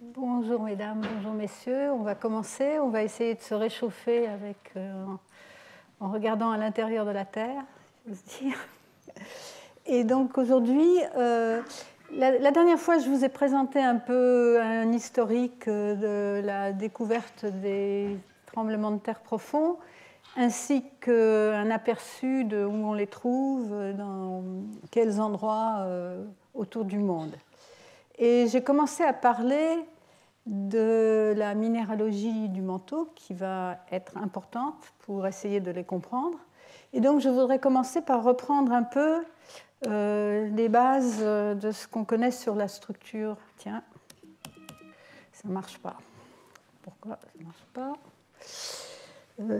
Bonjour mesdames, bonjour messieurs. On va commencer. On va essayer de se réchauffer en regardant à l'intérieur de la Terre, si j'ose dire. Et donc aujourd'hui, la dernière fois, je vous ai présenté un peu un historique de la découverte des tremblements de terre profonds, ainsi qu'un aperçu de où on les trouve, dans quels endroits autour du monde. Et j'ai commencé à parler de la minéralogie du manteau qui va être importante pour essayer de les comprendre. Et donc je voudrais commencer par reprendre un peu les bases de ce qu'on connaît sur la structure. Tiens, ça ne marche pas. Pourquoi ça ne marche pas?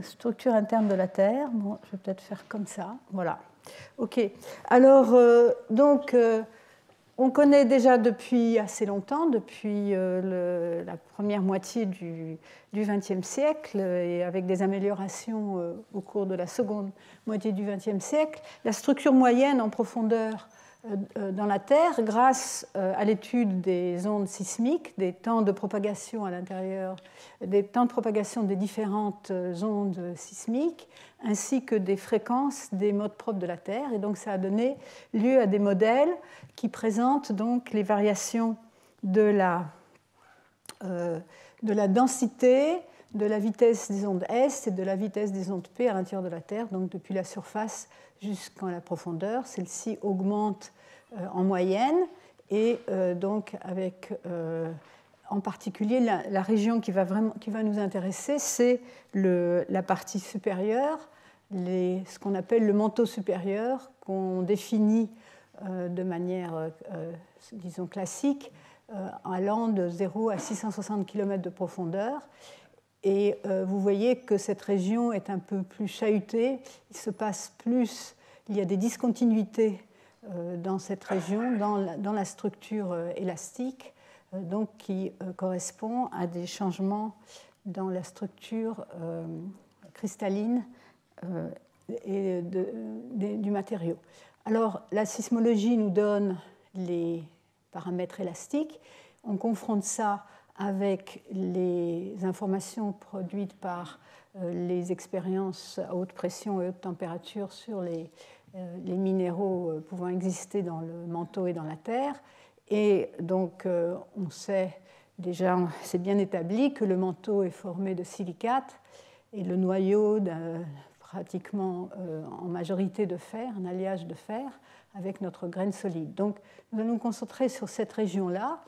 Structure interne de la Terre. Bon, je vais peut-être faire comme ça. Voilà. OK. Alors, on connaît déjà depuis assez longtemps, depuis la première moitié du XXe siècle, et avec des améliorations au cours de la seconde moitié du XXe siècle, la structure moyenne en profondeur dans la Terre grâce à l'étude des ondes sismiques, des temps de propagation à l'intérieur, des temps de propagation des différentes ondes sismiques, ainsi que des fréquences des modes propres de la Terre. Et donc ça a donné lieu à des modèles qui présentent donc les variations de la densité, de la vitesse des ondes S et de la vitesse des ondes P à l'intérieur de la Terre, donc depuis la surface jusqu'à la profondeur. Celle-ci augmente en moyenne et donc avec en particulier la région qui va nous intéresser, c'est la partie supérieure, ce qu'on appelle le manteau supérieur, qu'on définit de manière, disons, classique, allant de 0 à 660 km de profondeur. Et vous voyez que cette région est un peu plus chahutée, il se passe plus, il y a des discontinuités dans cette région, dans la structure élastique, donc qui correspond à des changements dans la structure cristalline et du matériau. Alors, la sismologie nous donne les paramètres élastiques. On confronte ça avec les informations produites par les expériences à haute pression et haute température sur les minéraux pouvant exister dans le manteau et dans la Terre. Et donc, on sait déjà, c'est bien établi que le manteau est formé de silicates et le noyau pratiquement en majorité de fer, un alliage de fer, avec notre graine solide. Donc, nous allons nous concentrer sur cette région-là.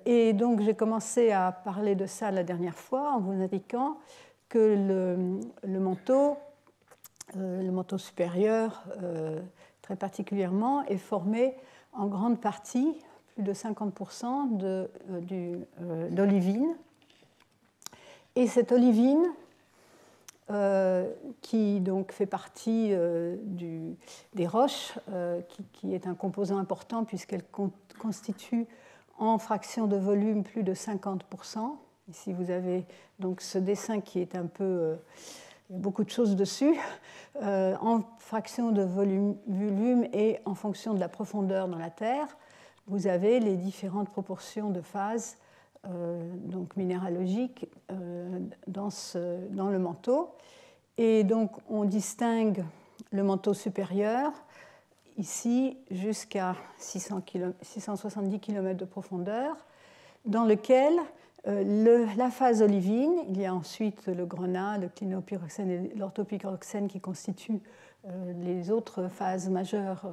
Et donc, j'ai commencé à parler de ça la dernière fois en vous indiquant que le manteau supérieur, très particulièrement, est formé en grande partie, plus de 50%, d'olivine. Et cette olivine, qui donc fait partie des roches, qui est un composant important puisqu'elle constitue en fraction de volume plus de 50%. Ici, vous avez donc ce dessin qui est un peu... il y a beaucoup de choses dessus. En fraction de volume et en fonction de la profondeur dans la Terre, vous avez les différentes proportions de phases donc minéralogiques dans le manteau. Et donc, on distingue le manteau supérieur, ici, jusqu'à 670 km de profondeur, dans lequel la phase olivine, il y a ensuite le grenat, le clinopyroxène et l'orthopyroxène qui constituent les autres phases majeures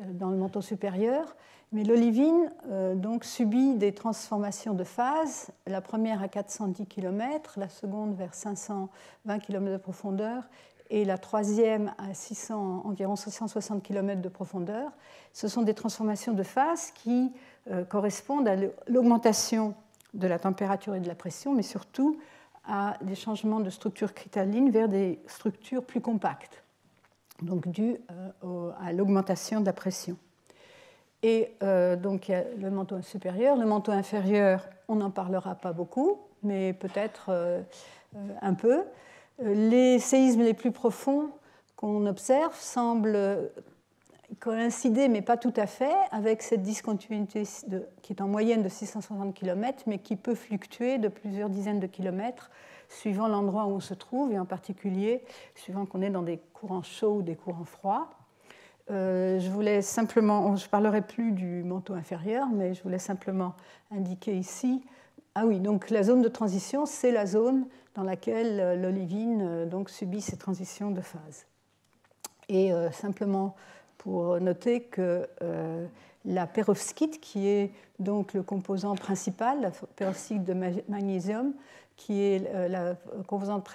dans le manteau supérieur. Mais l'olivine donc subit des transformations de phase, la première à 410 km, la seconde vers 520 km de profondeur et la troisième à environ 660 km de profondeur. Ce sont des transformations de phase qui correspondent à l'augmentation de la température et de la pression, mais surtout à des changements de structure cristalline vers des structures plus compactes, donc dues à l'augmentation de la pression. Et donc il y a le manteau supérieur. Le manteau inférieur, on n'en parlera pas beaucoup, mais peut-être un peu. Les séismes les plus profonds qu'on observe semblent coïncider, mais pas tout à fait, avec cette discontinuité qui est en moyenne de 660 km, mais qui peut fluctuer de plusieurs dizaines de kilomètres suivant l'endroit où on se trouve, et en particulier suivant qu'on est dans des courants chauds ou des courants froids. Je voulais simplement, je ne parlerai plus du manteau inférieur, mais je voulais simplement indiquer ici. Ah oui, donc la zone de transition, c'est la zone dans laquelle l'olivine donc subit ces transitions de phase. Et simplement pour noter que la perovskite, qui est donc le composant principal, la perovskite de magnésium, qui est la composante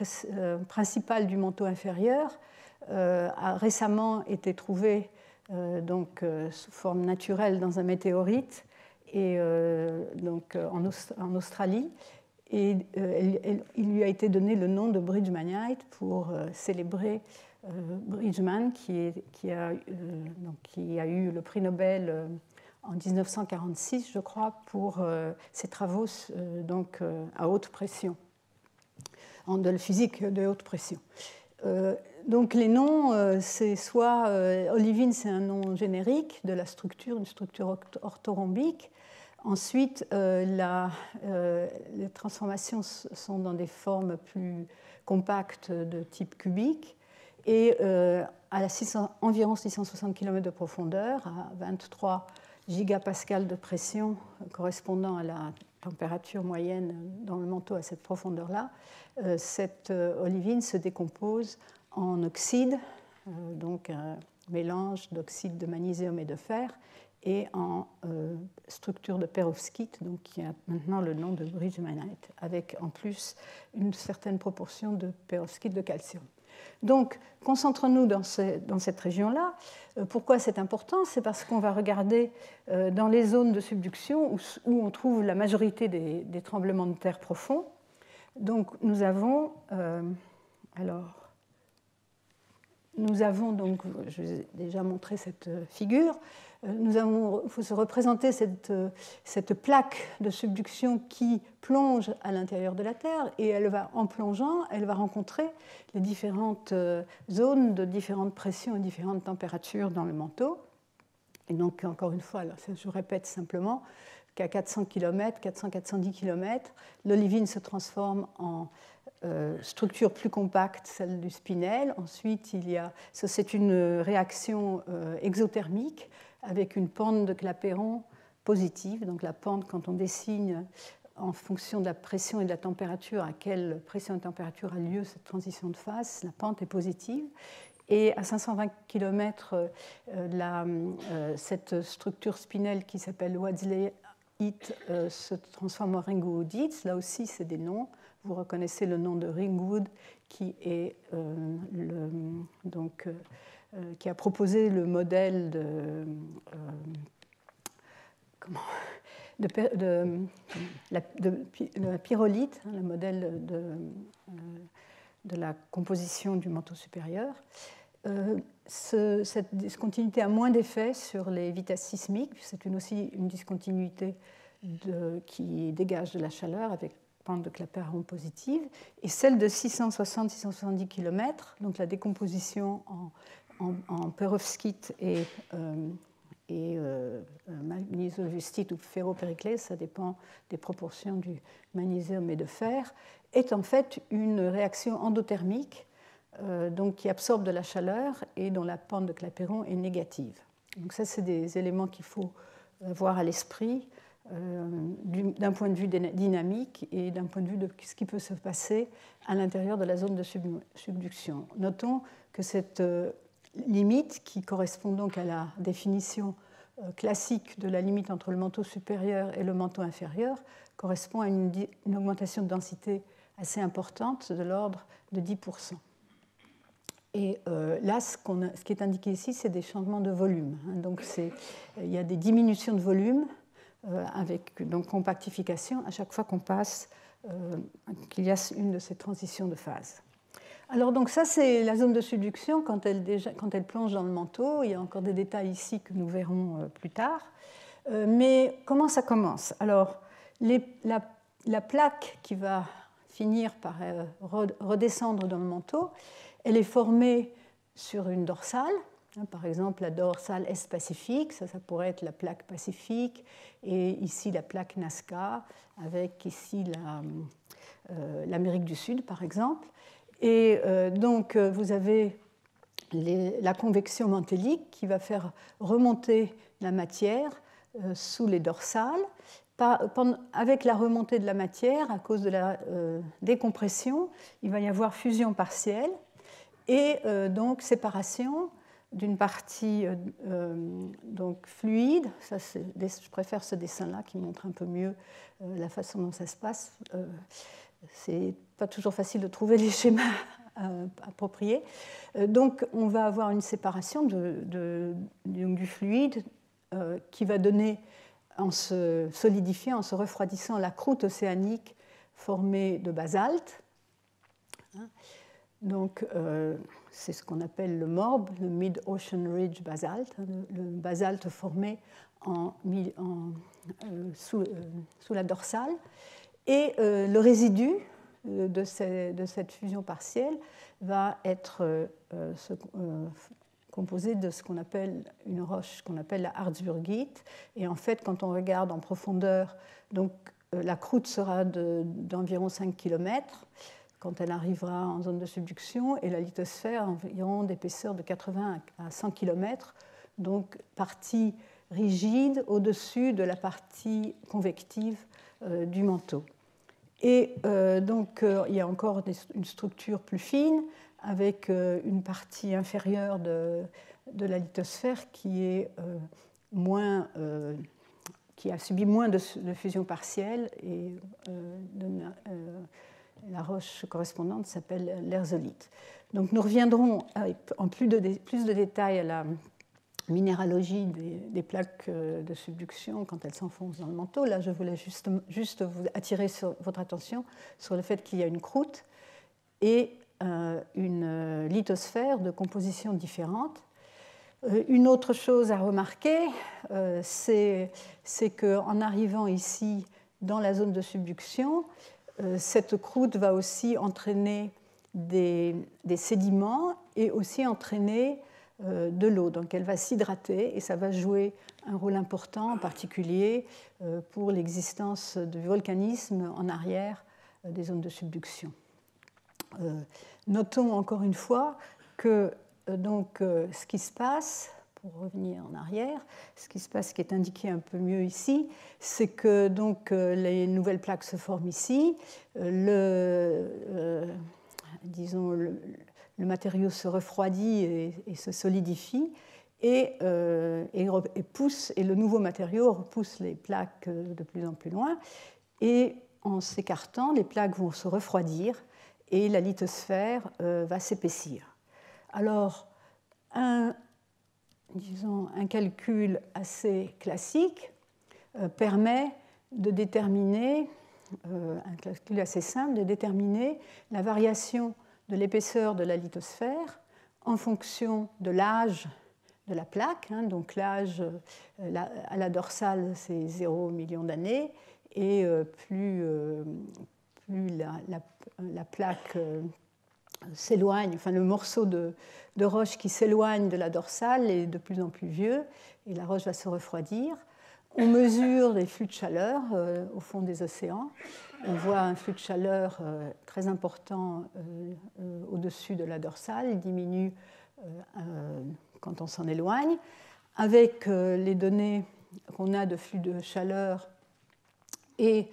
principale du manteau inférieur, a récemment été trouvée donc, sous forme naturelle dans un météorite et, donc, en Australie. Et il lui a été donné le nom de Bridgmanite pour célébrer Bridgman, qui a eu le prix Nobel en 1946, je crois, pour ses travaux donc, à haute pression, de la physique de haute pression. Donc les noms, c'est soit olivine, c'est un nom générique de la structure, une structure orthorhombique. Ensuite, les transformations sont dans des formes plus compactes de type cubique. Et à environ 660 km de profondeur, à 23 gigapascales de pression correspondant à la température moyenne dans le manteau à cette profondeur-là, cette olivine se décompose en oxyde, donc un mélange d'oxyde de magnésium et de fer, et en structure de perovskite, donc qui a maintenant le nom de Bridgmanite, avec en plus une certaine proportion de perovskite de calcium. Donc, concentrons-nous dans cette région-là. Pourquoi c'est important? C'est parce qu'on va regarder dans les zones de subduction où on trouve la majorité des tremblements de terre profonds. Donc, nous avons donc, je vous ai déjà montré cette figure. Il faut se représenter cette plaque de subduction qui plonge à l'intérieur de la Terre, et en plongeant, elle va rencontrer les différentes zones de différentes pressions et différentes températures dans le manteau. Et donc, encore une fois, alors, je répète simplement qu'à 400 km, 400-410 km, l'olivine se transforme en structure plus compacte, celle du spinel. Ensuite, c'est une réaction exothermique avec une pente de Clapeyron positive. Donc la pente, quand on dessine en fonction de la pression et de la température, à quelle pression et température a lieu cette transition de phase, la pente est positive. Et à 520 km, cette structure spinelle qui s'appelle Wadsleyite se transforme en Ringwoodite. Là aussi, c'est des noms. Vous reconnaissez le nom de Ringwood, qui est qui a proposé le modèle de la pyrolite, le modèle de la composition du manteau supérieur. Cette discontinuité a moins d'effet sur les vitesses sismiques. C'est aussi une discontinuité qui dégage de la chaleur avec pente de Clapeyron positive. Et celle de 660-670 km, donc la décomposition en perovskite et magnésiolustite ou ferropériclès, ça dépend des proportions du magnésium et de fer, est en fait une réaction endothermique donc qui absorbe de la chaleur et dont la pente de Clapeyron est négative. Donc ça, c'est des éléments qu'il faut avoir à l'esprit d'un point de vue dynamique et d'un point de vue de ce qui peut se passer à l'intérieur de la zone de subduction. Notons que cette limite, qui correspond donc à la définition classique de la limite entre le manteau supérieur et le manteau inférieur, correspond à une augmentation de densité assez importante de l'ordre de 10%. Et là, ce qui est indiqué ici, c'est des changements de volume. Donc il y a des diminutions de volume avec donc compactification à chaque fois qu'on passe, qu'il y a une de ces transitions de phase. Alors donc ça, c'est la zone de subduction quand elle plonge dans le manteau. Il y a encore des détails ici que nous verrons plus tard. Mais comment ça commence? Alors la plaque qui va finir par redescendre dans le manteau, elle est formée sur une dorsale. Par exemple, la dorsale Est-Pacifique, ça pourrait être la plaque Pacifique, et ici la plaque Nazca, avec ici l'Amérique du Sud, par exemple. Et donc, vous avez la convection mantélique qui va faire remonter la matière sous les dorsales. Avec la remontée de la matière, à cause de la décompression, il va y avoir fusion partielle et donc séparation d'une partie donc fluide. Ça, je préfère ce dessin-là qui montre un peu mieux la façon dont ça se passe. C'est pas toujours facile de trouver les schémas appropriés. Donc, on va avoir une séparation du fluide qui va donner, en se solidifiant, en se refroidissant, la croûte océanique formée de basalte. Donc, c'est ce qu'on appelle le MORB, le Mid-Ocean Ridge Basalt, le basalte formé sous la dorsale. Et le résidu de cette fusion partielle va être composé de ce qu'on appelle une roche qu'on appelle la harzburgite. Et en fait, quand on regarde en profondeur, donc, la croûte sera d'environ 5 km quand elle arrivera en zone de subduction, et la lithosphère environ d'épaisseur de 80 à 100 km, donc partie rigide au-dessus de la partie convective du manteau. Et donc, il y a encore une structure plus fine avec une partie inférieure de la lithosphère qui a subi moins de fusion partielle, et la roche correspondante s'appelle l'erzolite. Donc, nous reviendrons en plus de détails à la minéralogie des plaques de subduction quand elles s'enfoncent dans le manteau. Là, je voulais juste vous attirer votre attention sur le fait qu'il y a une croûte et une lithosphère de composition différente. Une autre chose à remarquer, c'est qu'en arrivant ici dans la zone de subduction, cette croûte va aussi entraîner des sédiments et aussi entraîner de l'eau. Donc elle va s'hydrater et ça va jouer un rôle important, en particulier pour l'existence du volcanisme en arrière des zones de subduction. Notons encore une fois que ce qui se passe, pour revenir en arrière, ce qui se passe, qui est indiqué un peu mieux ici, c'est que les nouvelles plaques se forment ici, le matériau se refroidit et se solidifie, et le nouveau matériau repousse les plaques de plus en plus loin, et en s'écartant, les plaques vont se refroidir et la lithosphère va s'épaissir. Alors, un calcul assez classique permet de déterminer, un calcul assez simple, de déterminer la variation de l'épaisseur de la lithosphère en fonction de l'âge de la plaque. Donc l'âge à la dorsale, c'est 0 million d'années, et plus la plaque s'éloigne, enfin le morceau de roche qui s'éloigne de la dorsale est de plus en plus vieux, et la roche va se refroidir. On mesure les flux de chaleur au fond des océans. On voit un flux de chaleur très important au-dessus de la dorsale. Il diminue quand on s'en éloigne. Avec les données qu'on a de flux de chaleur et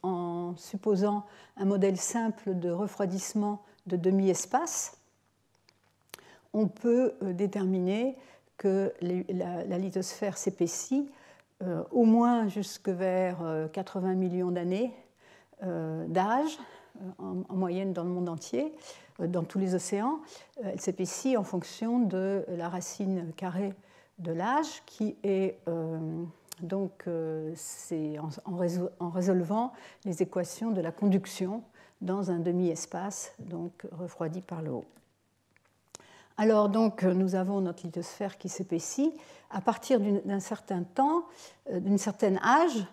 en supposant un modèle simple de refroidissement de demi-espace, on peut déterminer que la lithosphère s'épaissit au moins jusque vers 80 millions d'années d'âge, en moyenne dans le monde entier, dans tous les océans. Elle s'épaissit en fonction de la racine carrée de l'âge, qui est c'est en résolvant les équations de la conduction dans un demi-espace, donc refroidi par le haut. Alors donc nous avons notre lithosphère qui s'épaissit. À partir d'un certain temps, d'un certain âge,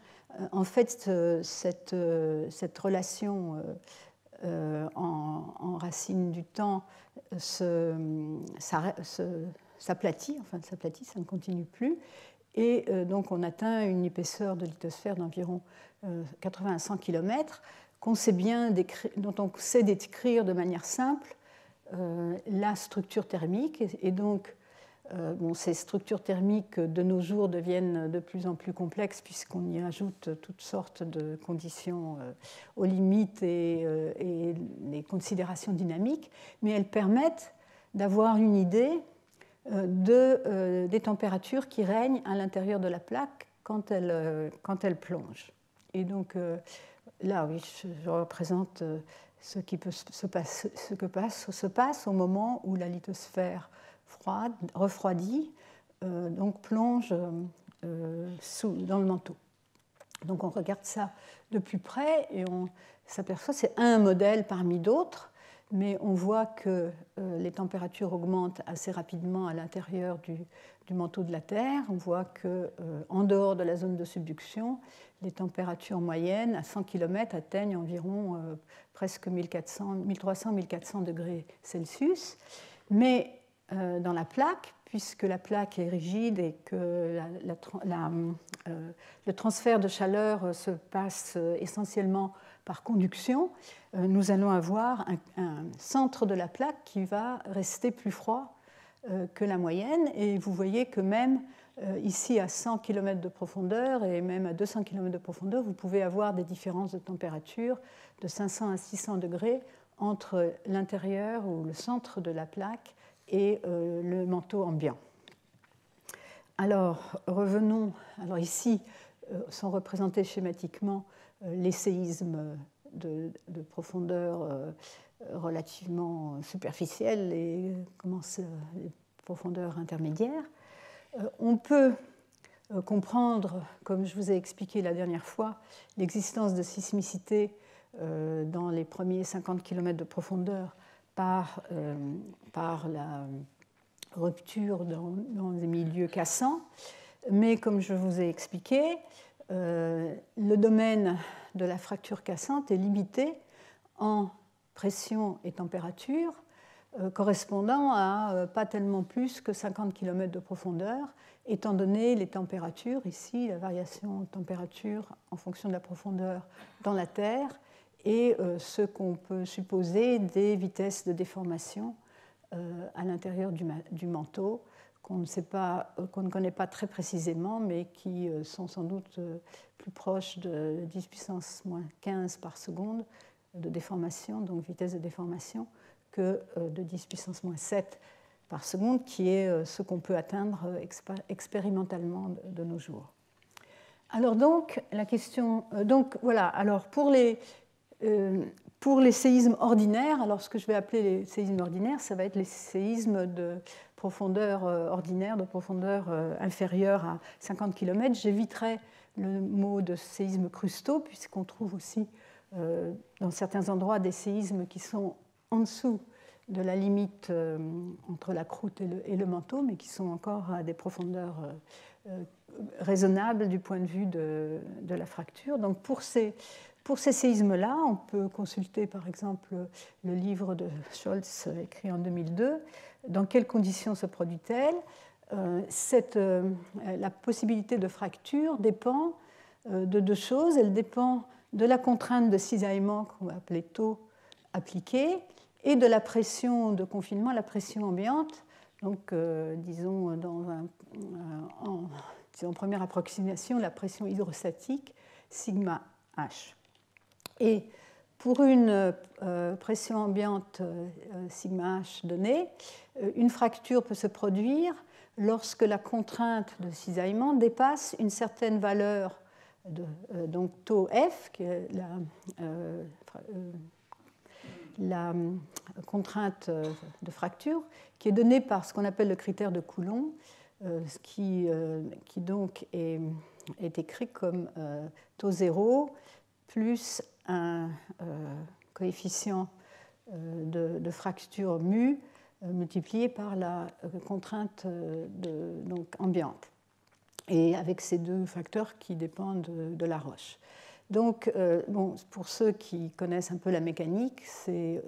en fait cette relation en racine du temps s'aplatit, enfin s'aplatit, ça ne continue plus, et donc on atteint une épaisseur de lithosphère d'environ 80 à 100 km, dont on sait décrire de manière simple la structure thermique, et donc ces structures thermiques de nos jours deviennent de plus en plus complexes puisqu'on y ajoute toutes sortes de conditions aux limites et les considérations dynamiques, mais elles permettent d'avoir une idée des températures qui règnent à l'intérieur de la plaque quand elle plonge. Et donc là, oui, je représente ce qui se passe au moment où la lithosphère refroidie, donc plonge dans le manteau. Donc on regarde ça de plus près et on s'aperçoit, c'est un modèle parmi d'autres, mais on voit que les températures augmentent assez rapidement à l'intérieur du manteau de la Terre. On voit qu'en dehors de la zone de subduction, les températures moyennes à 100 km atteignent environ presque 1300-1400 degrés Celsius. Mais dans la plaque, puisque la plaque est rigide et que le transfert de chaleur se passe essentiellement par conduction, nous allons avoir un centre de la plaque qui va rester plus froid que la moyenne. Et vous voyez que même ici à 100 km de profondeur et même à 200 km de profondeur, vous pouvez avoir des différences de température de 500 à 600 degrés entre l'intérieur ou le centre de la plaque et le manteau ambiant. Alors, revenons. Alors ici sont représentés schématiquement les séismes de profondeur relativement superficielle et les profondeurs intermédiaires. On peut comprendre, comme je vous ai expliqué la dernière fois, l'existence de sismicité dans les premiers 50 km de profondeur par la rupture dans des milieux cassants. Mais comme je vous ai expliqué, le domaine de la fracture cassante est limité en pression et température, correspondant à pas tellement plus que 50 km de profondeur, étant donné les températures, ici la variation de température en fonction de la profondeur dans la Terre, et ce qu'on peut supposer des vitesses de déformation à l'intérieur du manteau, qu'on ne connaît pas très précisément, mais qui sont sans doute plus proches de 10 puissance moins 15 par seconde de déformation, donc vitesse de déformation, que de 10 puissance moins 7 par seconde, qui est ce qu'on peut atteindre expérimentalement de nos jours. Alors donc, la question... donc voilà, alors pour les séismes ordinaires, alors ce que je vais appeler les séismes ordinaires, ça va être les séismes de profondeur ordinaire, de profondeur inférieure à 50 km. J'éviterai le mot de séismes crustaux, puisqu'on trouve aussi dans certains endroits des séismes qui sont en dessous de la limite entre la croûte et le manteau, mais qui sont encore à des profondeurs raisonnables du point de vue de la fracture. Donc pour ces séismes-là, on peut consulter par exemple le livre de Scholz écrit en 2002. Dans quelles conditions se produit-elle ? La possibilité de fracture dépend de deux choses. Elle dépend de la contrainte de cisaillement qu'on va appeler taux appliqué et de la pression de confinement, la pression ambiante. Donc, disons, en première approximation, la pression hydrostatique, sigma H. Et pour une pression ambiante sigma H donnée, une fracture peut se produire lorsque la contrainte de cisaillement dépasse une certaine valeur, donc taux F, qui est la contrainte de fracture, qui est donnée par ce qu'on appelle le critère de Coulomb, qui donc est écrit comme taux 0 plus un coefficient de fracture mu multiplié par la contrainte donc ambiante, et avec ces deux facteurs qui dépendent de la roche. Donc, bon, pour ceux qui connaissent un peu la mécanique, c'est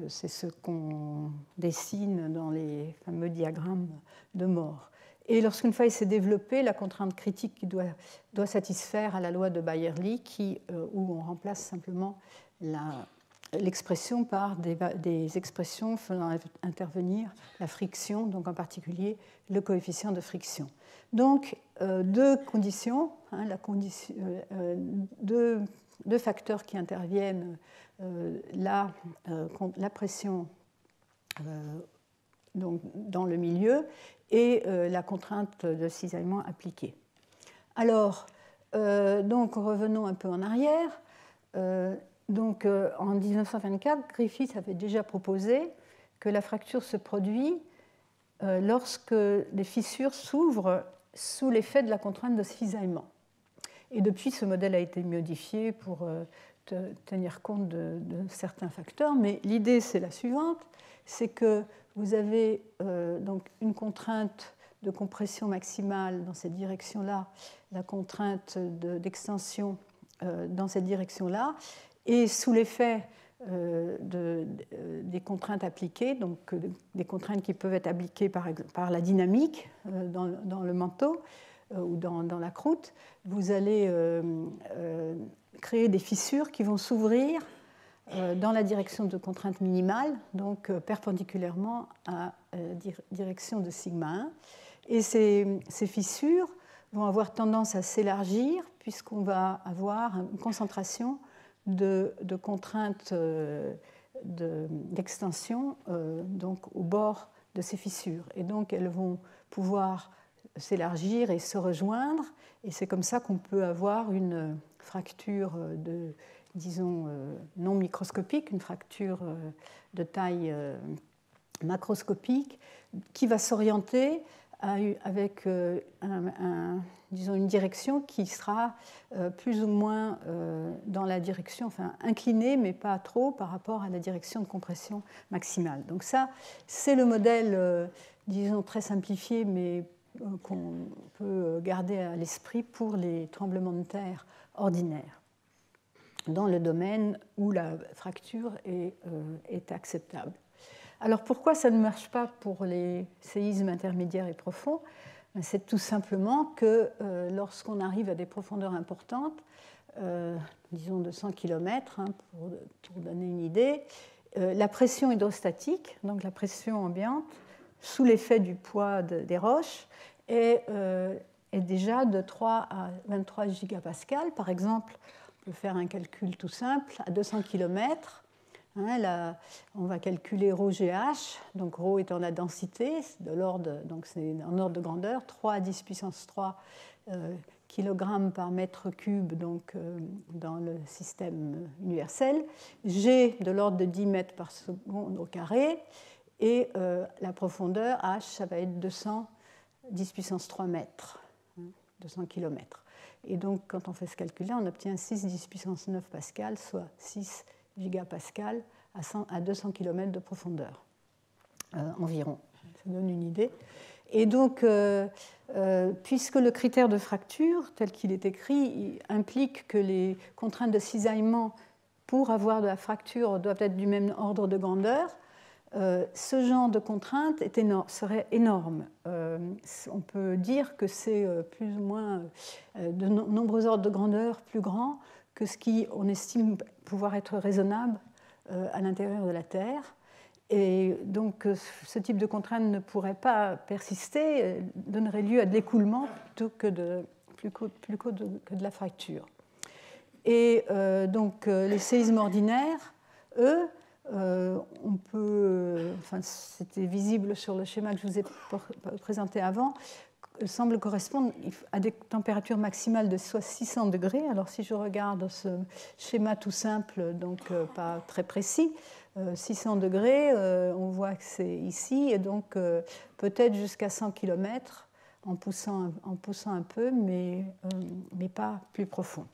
ce qu'on dessine dans les fameux diagrammes de Moore. Et lorsqu'une faille s'est développée, la contrainte critique doit satisfaire à la loi de Baeyer-Lee, où on remplace simplement l'expression par des expressions faisant intervenir la friction, donc en particulier le coefficient de friction. Donc, deux conditions, hein, deux facteurs qui interviennent, la pression donc, dans le milieu et la contrainte de cisaillement appliquée. Alors, donc revenons un peu en arrière. En 1924, Griffith avait déjà proposé que la fracture se produit lorsque les fissures s'ouvrent sous l'effet de la contrainte de cisaillement. Et depuis, ce modèle a été modifié pour tenir compte de certains facteurs, mais l'idée, c'est la suivante, c'est que vous avez donc une contrainte de compression maximale dans cette direction-là, la contrainte d'extension dans cette direction-là, et sous l'effet des contraintes appliquées, donc des contraintes qui peuvent être appliquées par la dynamique dans le manteau ou dans la croûte, vous allez créer des fissures qui vont s'ouvrir dans la direction de contrainte minimale, donc perpendiculairement à la direction de sigma 1. Et ces fissures vont avoir tendance à s'élargir puisqu'on va avoir une concentration de contraintes d'extension donc au bord de ces fissures. Et donc elles vont pouvoir s'élargir et se rejoindre. Et c'est comme ça qu'on peut avoir une fracture disons, non microscopique, une fracture de taille macroscopique qui va s'orienter avec disons, une direction qui sera plus ou moins dans la direction, enfin inclinée, mais pas trop par rapport à la direction de compression maximale. Donc ça, c'est le modèle, disons, très simplifié, mais qu'on peut garder à l'esprit pour les tremblements de terre ordinaires, dans le domaine où la fracture est acceptable. Alors pourquoi ça ne marche pas pour les séismes intermédiaires et profonds? C'est tout simplement que lorsqu'on arrive à des profondeurs importantes, disons de 100 km, hein, pour donner une idée, la pression hydrostatique, donc la pression ambiante, sous l'effet du poids des roches, est déjà de 3 à 23 gigapascales. Par exemple, on peut faire un calcul tout simple, à 200 km, hein, là, on va calculer ρGH, donc ρ étant la densité, de l'ordre, donc c'est en ordre de grandeur, 3 à 10 puissance 3 kg par mètre cube donc, dans le système universel, G de l'ordre de 10 mètres par seconde au carré, et la profondeur H, ça va être 200 10 puissance 3 mètres, 200 km. Et donc, quand on fait ce calcul-là, on obtient 6 10 puissance 9 pascal, soit 6 gigapascal à 200 km de profondeur, environ. Ça donne une idée. Et donc, puisque le critère de fracture, tel qu'il est écrit, implique que les contraintes de cisaillement pour avoir de la fracture doivent être du même ordre de grandeur, ce genre de contrainte serait énorme. On peut dire que c'est plus ou moins de nombreux ordres de grandeur plus grands que ce qu'on estime pouvoir être raisonnable à l'intérieur de la Terre. Et donc ce type de contrainte ne pourrait pas persister, donnerait lieu à de l'écoulement plutôt que de la fracture. Et donc les séismes ordinaires, eux, on peut, enfin, c'était visible sur le schéma que je vous ai présenté avant, semble correspondre à des températures maximales de soit 600 degrés. Alors si je regarde ce schéma tout simple, donc pas très précis, 600 degrés, on voit que c'est ici, et donc peut-être jusqu'à 100 km en poussant un peu, mais pas plus profond.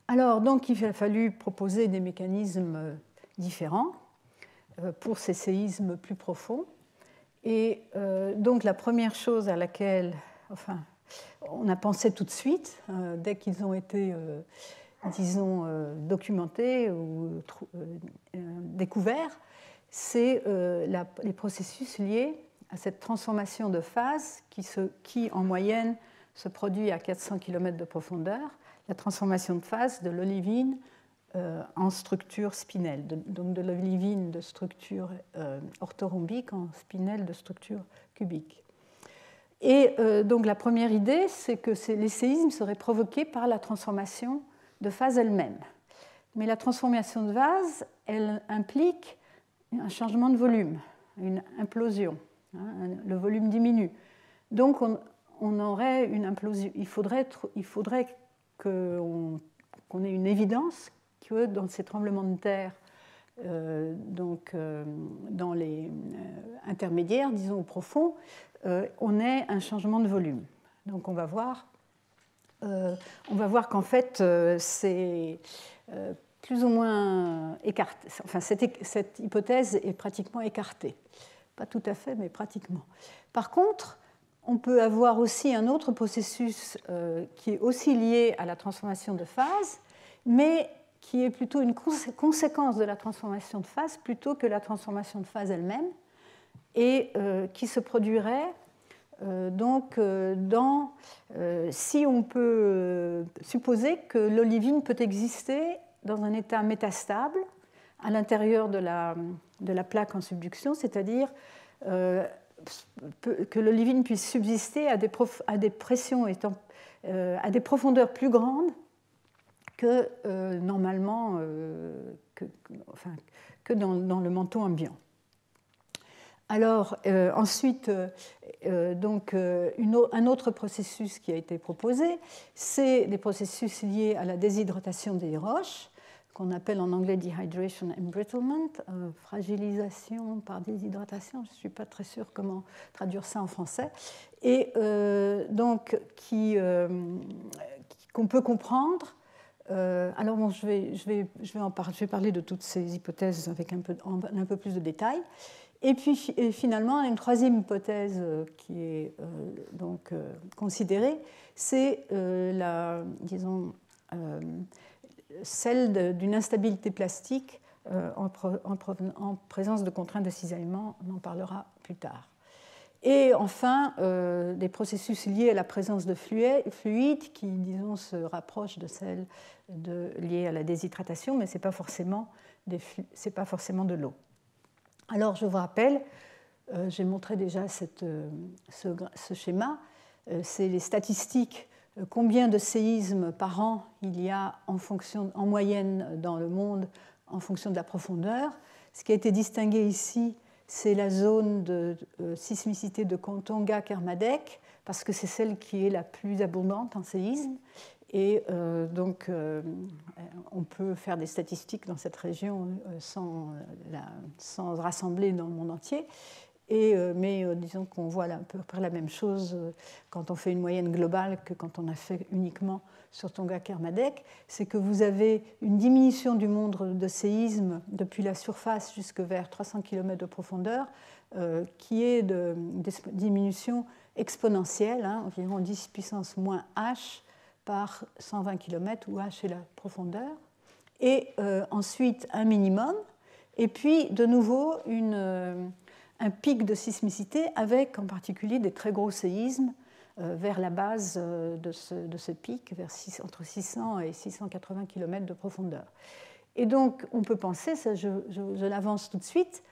Alors donc il a fallu proposer des mécanismes différents pour ces séismes plus profonds. Et donc la première chose à laquelle on a pensé tout de suite, dès qu'ils ont été, disons, documentés ou découverts, c'est les processus liés à cette transformation de phase qui, en moyenne, se produit à 400 km de profondeur, la transformation de phase de l'olivine en structure spinelle, donc de l'olivine de structure orthorhombique en spinelle de structure cubique. Et donc la première idée, c'est que les séismes seraient provoqués par la transformation de phase elle-même. Mais la transformation de phase, elle implique un changement de volume, une implosion. Le volume diminue. Donc on aurait une implosion. Il faudrait qu'on ait une évidence que dans ces tremblements de terre, dans les intermédiaires, disons au profond, on ait un changement de volume. Donc on va voir qu'en fait c'est plus ou moins écarté. Enfin, cette hypothèse est pratiquement écartée. Pas tout à fait, mais pratiquement. Par contre, on peut avoir aussi un autre processus qui est aussi lié à la transformation de phase, mais qui est plutôt une conséquence de la transformation de phase plutôt que la transformation de phase elle-même, et qui se produirait si on peut supposer que l'olivine peut exister dans un état métastable à l'intérieur de la plaque en subduction, c'est-à-dire que l'olivine puisse subsister à des pressions à des profondeurs plus grandes que normalement que dans le manteau ambiant. Alors ensuite, un autre processus qui a été proposé, c'est des processus liés à la déshydratation des roches, qu'on appelle en anglais dehydration embrittlement, fragilisation par déshydratation, je ne suis pas très sûre comment traduire ça en français, et donc qu'on peut comprendre. Alors bon, je vais parler de toutes ces hypothèses avec un peu plus de détails. Et puis finalement, une troisième hypothèse qui est considérée, c'est celle d'une instabilité plastique en présence de contraintes de cisaillement. On en parlera plus tard. Et enfin, des processus liés à la présence de fluides qui, disons, se rapprochent de celles liées à la déshydratation, mais ce n'est pas forcément de l'eau. Alors, je vous rappelle, j'ai montré déjà ce schéma, c'est les statistiques, combien de séismes par an il y a en moyenne dans le monde en fonction de la profondeur. Ce qui a été distingué ici, c'est la zone de sismicité de Tonga-Kermadec, parce que c'est celle qui est la plus abondante en séisme. Et donc, on peut faire des statistiques dans cette région sans rassembler dans le monde entier. Mais disons qu'on voit à peu près la même chose quand on fait une moyenne globale que quand on a fait uniquement sur Tonga-Kermadec. C'est que vous avez une diminution du nombre de séismes depuis la surface jusque vers 300 km de profondeur, qui est de diminution exponentielle, environ 10 puissance moins h par 120 km, où h est la profondeur, et ensuite un minimum, et puis de nouveau un pic de sismicité avec en particulier des très gros séismes vers la base de ce pic, entre 600 et 680 km de profondeur. Et donc on peut penser, ça je l'avance tout de suite,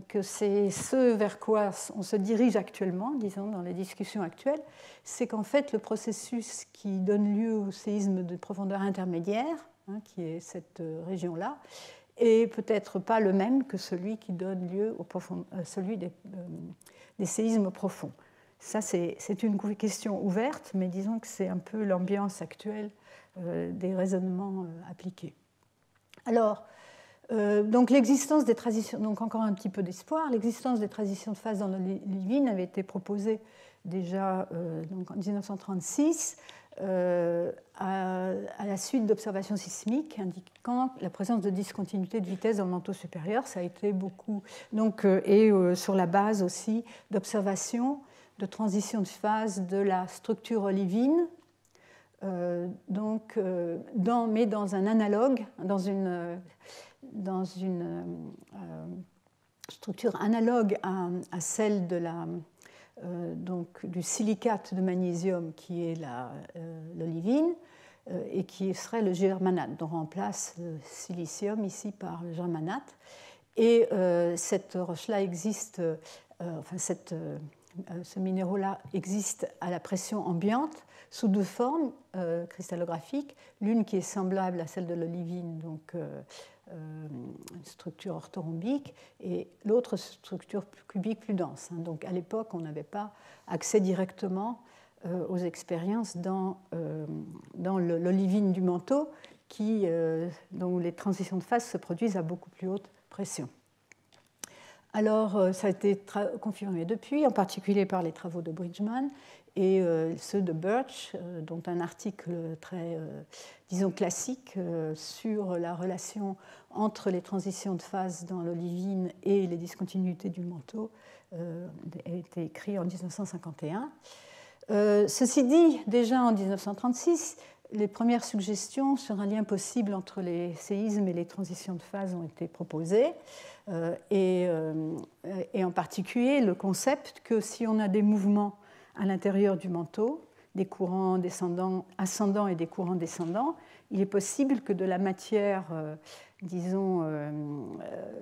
que c'est ce vers quoi on se dirige actuellement, disons, dans les discussions actuelles, c'est qu'en fait le processus qui donne lieu au séisme de profondeur intermédiaire, qui est cette région-là, est peut-être pas le même que celui qui donne lieu celui des séismes profonds. Ça, c'est une question ouverte, mais disons que c'est un peu l'ambiance actuelle des raisonnements appliqués. Alors, donc l'existence des transitions, donc encore un petit peu d'espoir, l'existence des transitions de phase dans l'olivine avait été proposée déjà donc en 1936 à la suite d'observations sismiques indiquant la présence de discontinuité de vitesse dans le manteau supérieur. Ça a été beaucoup, donc, et sur la base aussi d'observations de transition de phase de la structure olivine, mais dans un analogue, dans une structure analogue à celle de du silicate de magnésium qui est l'olivine et qui serait le germanate. Donc on remplace le silicium ici par le germanate. Et cette roche-là existe, ce minéraux-là existe à la pression ambiante sous deux formes cristallographiques, l'une qui est semblable à celle de l'olivine, donc une structure orthorhombique, et l'autre structure cubique plus dense. Donc à l'époque, on n'avait pas accès directement aux expériences dans l'olivine du manteau, dont les transitions de phase se produisent à beaucoup plus haute pression. Alors, ça a été confirmé depuis, en particulier par les travaux de Bridgman et ceux de Birch, dont un article très, disons, classique sur la relation entre les transitions de phase dans l'olivine et les discontinuités du manteau a été écrit en 1951. Ceci dit, déjà en 1936, les premières suggestions sur un lien possible entre les séismes et les transitions de phase ont été proposées, et en particulier le concept que si on a des mouvements à l'intérieur du manteau, des courants ascendants et des courants descendants, il est possible que de la matière,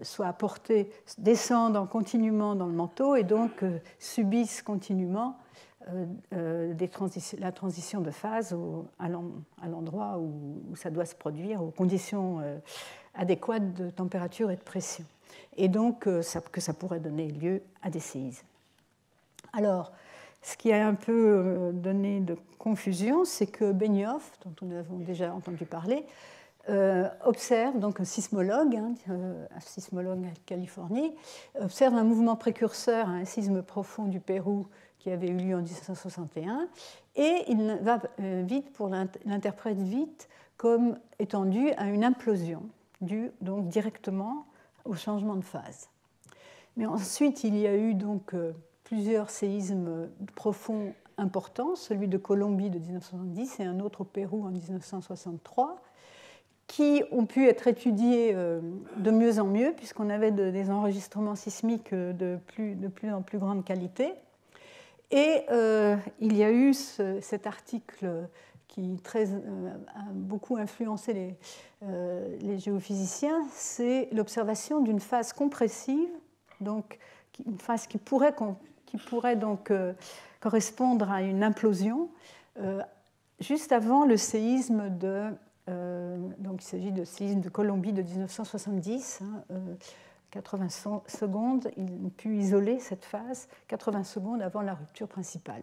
soit apportée, descendant continuellement dans le manteau et donc subisse continuellement la transition de phase à l'endroit où ça doit se produire, aux conditions adéquates de température et de pression. Et donc que ça pourrait donner lieu à des séismes. Alors, ce qui a un peu donné de confusion, c'est que Benioff, dont nous avons déjà entendu parler, observe, donc un sismologue en Californie, observe un mouvement précurseur à un séisme profond du Pérou qui avait eu lieu en 1961, et il l'interprète vite comme étant dû à une implosion, due donc directement au changement de phase. Mais ensuite, il y a eu donc plusieurs séismes profonds importants, celui de Colombie de 1970 et un autre au Pérou en 1963, qui ont pu être étudiés de mieux en mieux, puisqu'on avait des enregistrements sismiques de plus en plus grande qualité. Et il y a eu cet article qui a beaucoup influencé les géophysiciens, c'est l'observation d'une phase compressive, donc une phase qui pourrait donc correspondre à une implosion juste avant le séisme donc il s'agit de séisme de Colombie de 1970. 80 secondes, ils ont pu isoler cette phase 80 secondes avant la rupture principale.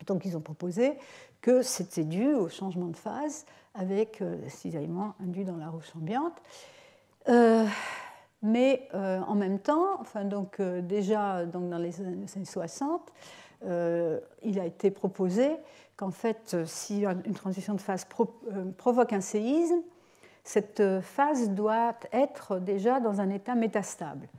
Donc ils ont proposé que c'était dû au changement de phase avec cisaillement induit dans la roche ambiante. Mais en même temps, déjà dans les années 60, il a été proposé qu'en fait, si une transition de phase provoque un séisme, cette phase doit être déjà dans un état métastable.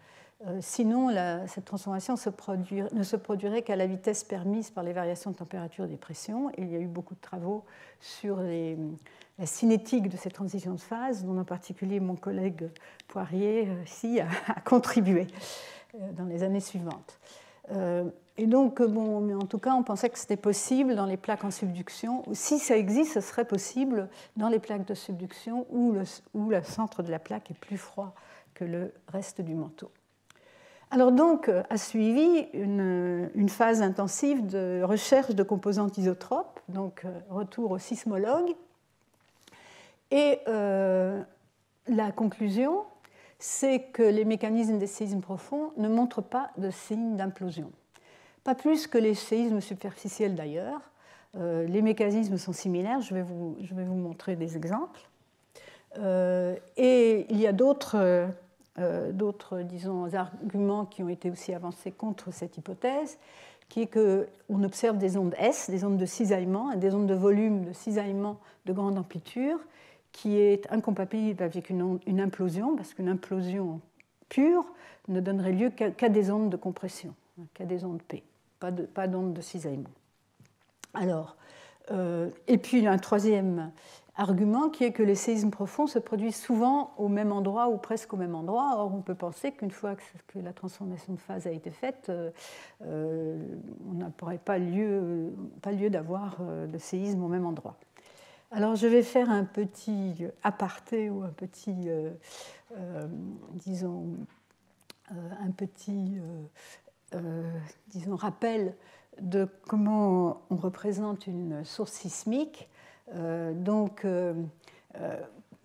Sinon, cette transformation ne se produirait qu'à la vitesse permise par les variations de température et des pressions. Et il y a eu beaucoup de travaux sur la cinétique de ces transitions de phase, dont en particulier mon collègue Poirier ici a contribué dans les années suivantes. Et donc, mais en tout cas, on pensait que c'était possible dans les plaques en subduction. Si ça existe, ce serait possible dans les plaques de subduction où le centre de la plaque est plus froid que le reste du manteau. Alors donc, a suivi une phase intensive de recherche de composantes isotropes, donc retour au sismologue. Et la conclusion, c'est que les mécanismes des séismes profonds ne montrent pas de signes d'implosion. Pas plus que les séismes superficiels d'ailleurs. Les mécanismes sont similaires, je vais vous montrer des exemples. Et il y a d'autres disons, arguments qui ont été aussi avancés contre cette hypothèse, qui est qu'on observe des ondes S, des ondes de cisaillement, des ondes de volume de cisaillement de grande amplitude, qui est incompatible avec une implosion, parce qu'une implosion pure ne donnerait lieu qu'à des ondes de compression, qu'à des ondes P. pas d'onde de cisaillement. Alors, et puis un troisième argument qui est que les séismes profonds se produisent souvent au même endroit ou presque au même endroit. Or, on peut penser qu'une fois que la transformation de phase a été faite, on n'aurait pas lieu d'avoir de séisme au même endroit. Alors, je vais faire un petit aparté ou un petit, disons, rappel de comment on représente une source sismique. Dans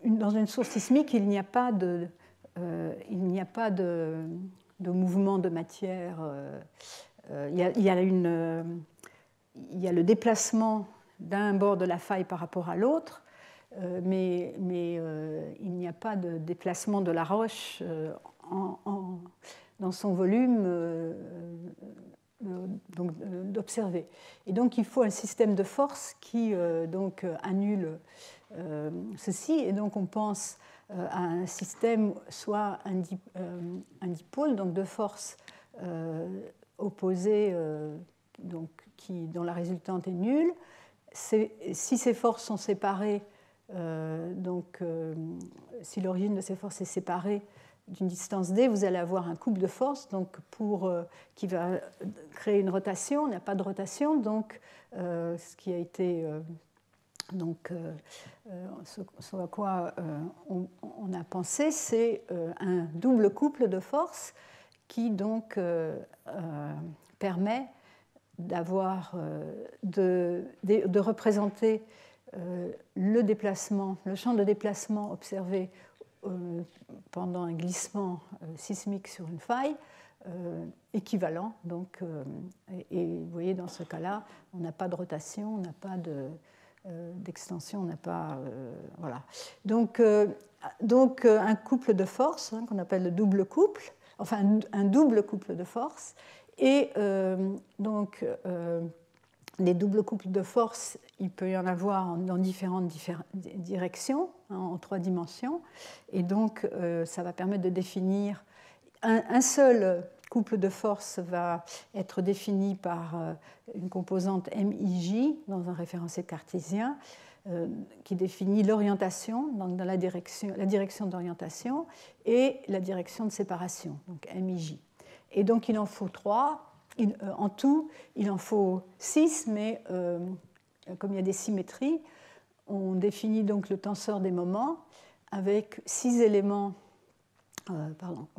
une source sismique, il n'y a pas de mouvement de matière. Il y a le déplacement d'un bord de la faille par rapport à l'autre, mais il n'y a pas de déplacement de la roche dans son volume d'observer. Et donc il faut un système de force qui annule ceci, et donc on pense à un système soit un dipôle, donc de forces opposées, dont la résultante est nulle. Si ces forces sont séparées, si l'origine de ces forces est séparée d'une distance d, vous allez avoir un couple de forces qui va créer une rotation. On n'a pas de rotation, donc ce qui a été ce à quoi on a pensé, c'est un double couple de forces qui donc permet de représenter le champ de déplacement observé pendant un glissement sismique sur une faille équivalent. Et vous voyez, dans ce cas-là, on n'a pas de rotation, on n'a pas d'extension, on n'a pas... voilà. Donc, un couple de forces, qu'on appelle le double couple, enfin un double couple de forces. Et les doubles couples de forces, il peut y en avoir dans différentes directions, en 3 dimensions. Et donc, ça va permettre de définir... Un seul couple de forces va être défini par une composante MIJ dans un référentiel cartésien qui définit l'orientation, donc dans la direction d'orientation, et la direction de séparation, donc MIJ. Et donc, il en faut 3. En tout, il en faut 6, mais comme il y a des symétries, on définit donc le tenseur des moments avec 6 éléments,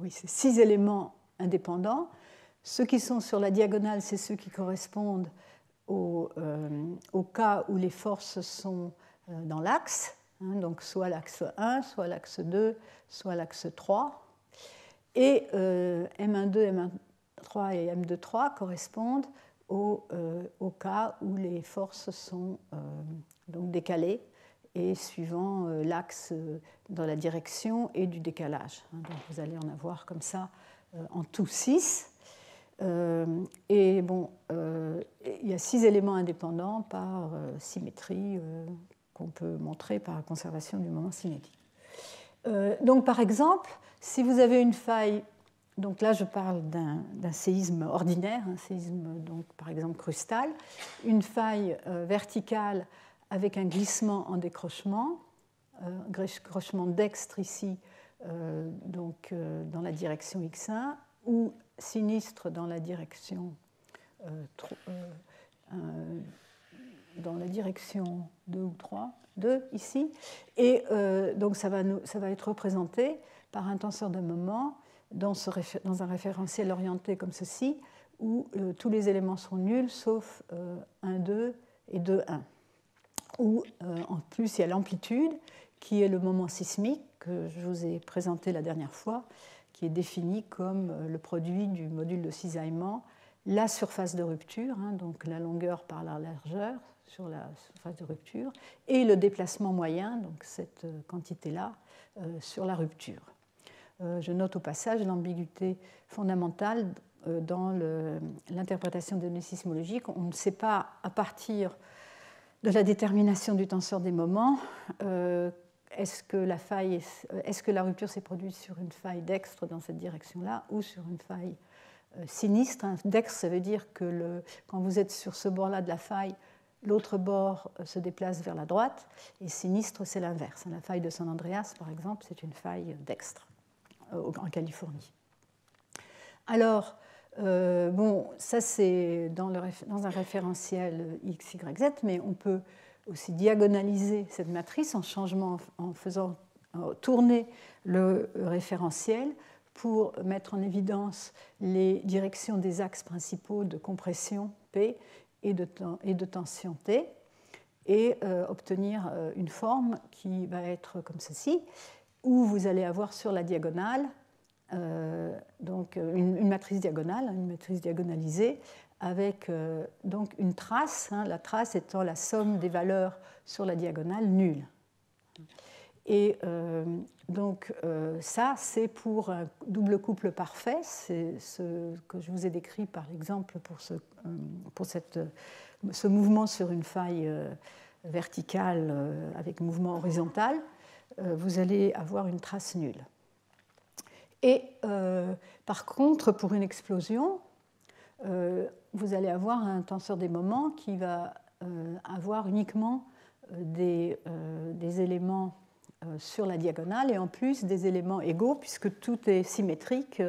6 éléments indépendants. Ceux qui sont sur la diagonale, c'est ceux qui correspondent au cas où les forces sont dans l'axe, donc soit l'axe 1, soit l'axe 2, soit l'axe 3. Et M1,2, M1,3 et M2,3 correspondent au cas où les forces sont donc décalées et suivant l'axe dans la direction et du décalage. Donc vous allez en avoir comme ça en tout 6. Et bon, il y a 6 éléments indépendants par symétrie qu'on peut montrer par conservation du moment cinétique. Donc par exemple, si vous avez une faille, donc là je parle d'un séisme ordinaire, un séisme donc par exemple crustal, une faille verticale avec un glissement en décrochement, décrochement dextre ici, dans la direction x1, ou sinistre dans la direction 2 ou 3, 2 ici. Et donc ça va être représenté par un tenseur de moment dans un référentiel orienté comme ceci, où tous les éléments sont nuls sauf 1, 2 et 2, 1. Où en plus il y a l'amplitude qui est le moment sismique que je vous ai présenté la dernière fois, qui est défini comme le produit du module de cisaillement, la surface de rupture, donc la longueur par la largeur sur la surface de rupture, et le déplacement moyen, donc cette quantité-là, sur la rupture. Je note au passage l'ambiguïté fondamentale dans l'interprétation des données sismologiques. On ne sait pas, à partir de la détermination du tenseur des moments, est-ce que la rupture s'est produite sur une faille dextre dans cette direction-là ou sur une faille sinistre. Dextre, ça veut dire que quand vous êtes sur ce bord-là de la faille, l'autre bord se déplace vers la droite, et sinistre, c'est l'inverse. La faille de San Andreas, par exemple, c'est une faille dextre en Californie. Alors, bon, ça c'est dans un référentiel x, y, z, mais on peut aussi diagonaliser cette matrice en faisant tourner le référentiel pour mettre en évidence les directions des axes principaux de compression P et de tension T, et obtenir une forme qui va être comme ceci, où vous allez avoir sur la diagonale donc une matrice diagonale, une matrice diagonalisée, avec donc une trace, la trace étant la somme des valeurs sur la diagonale nulle. Et donc ça, c'est pour un double couple parfait, c'est ce que je vous ai décrit par exemple pour ce mouvement sur une faille verticale avec mouvement horizontal, vous allez avoir une trace nulle. Et par contre, pour une explosion, vous allez avoir un tenseur des moments qui va avoir uniquement des éléments sur la diagonale et en plus des éléments égaux, puisque tout est symétrique.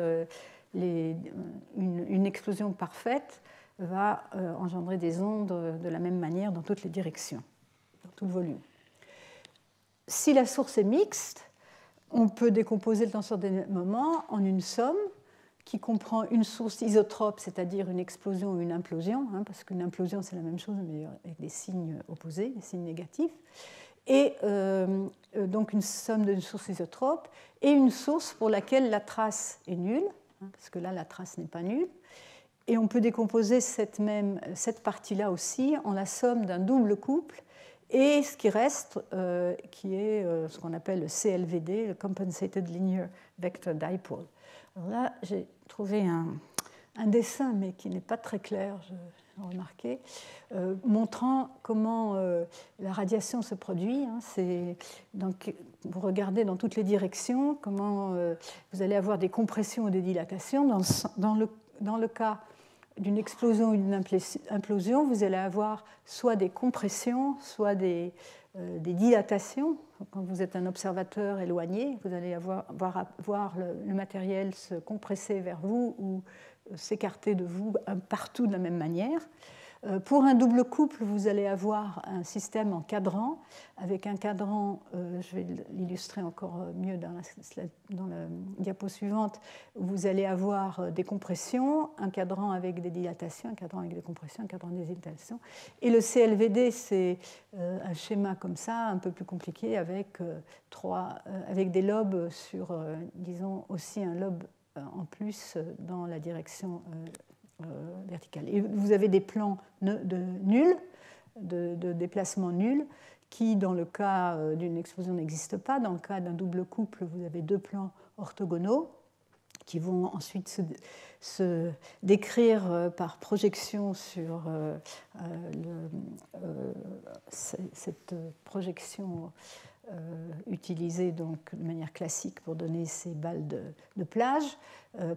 Une explosion parfaite va engendrer des ondes de la même manière dans toutes les directions, dans tout le volume. Si la source est mixte, on peut décomposer le tenseur des moments en une somme qui comprend une source isotrope, c'est-à-dire une explosion ou une implosion, parce qu'une implosion c'est la même chose mais avec des signes opposés, des signes négatifs, et donc une somme d'une source isotrope et une source pour laquelle la trace est nulle, parce que là la trace n'est pas nulle, et on peut décomposer cette partie-là aussi en la somme d'un double couple et ce qui reste, qui est ce qu'on appelle le CLVD, le Compensated Linear Vector Dipole. Alors là, j'ai trouvé un dessin, mais qui n'est pas très clair, je l'ai remarqué, montrant comment la radiation se produit. Donc, vous regardez dans toutes les directions comment vous allez avoir des compressions ou des dilatations. Dans le cas d'une explosion ou d'une implosion, vous allez avoir soit des compressions, soit des dilatations. Quand vous êtes un observateur éloigné, vous allez voir le matériel se compresser vers vous ou s'écarter de vous partout de la même manière. Pour un double couple, vous allez avoir un système en cadran, avec un cadran, je vais l'illustrer encore mieux dans la diapo suivante, où vous allez avoir des compressions, un cadran avec des dilatations, un cadran avec des compressions, un cadran avec des dilatations. Et le CLVD, c'est un schéma comme ça, un peu plus compliqué, avec des lobes sur, disons, aussi un lobe en plus dans la direction verticale. Et vous avez des plans nuls, de déplacement nul, qui, dans le cas d'une explosion, n'existent pas. Dans le cas d'un double couple, vous avez deux plans orthogonaux qui vont ensuite se décrire par projection sur cette projection utilisée donc de manière classique pour donner ces balles de plage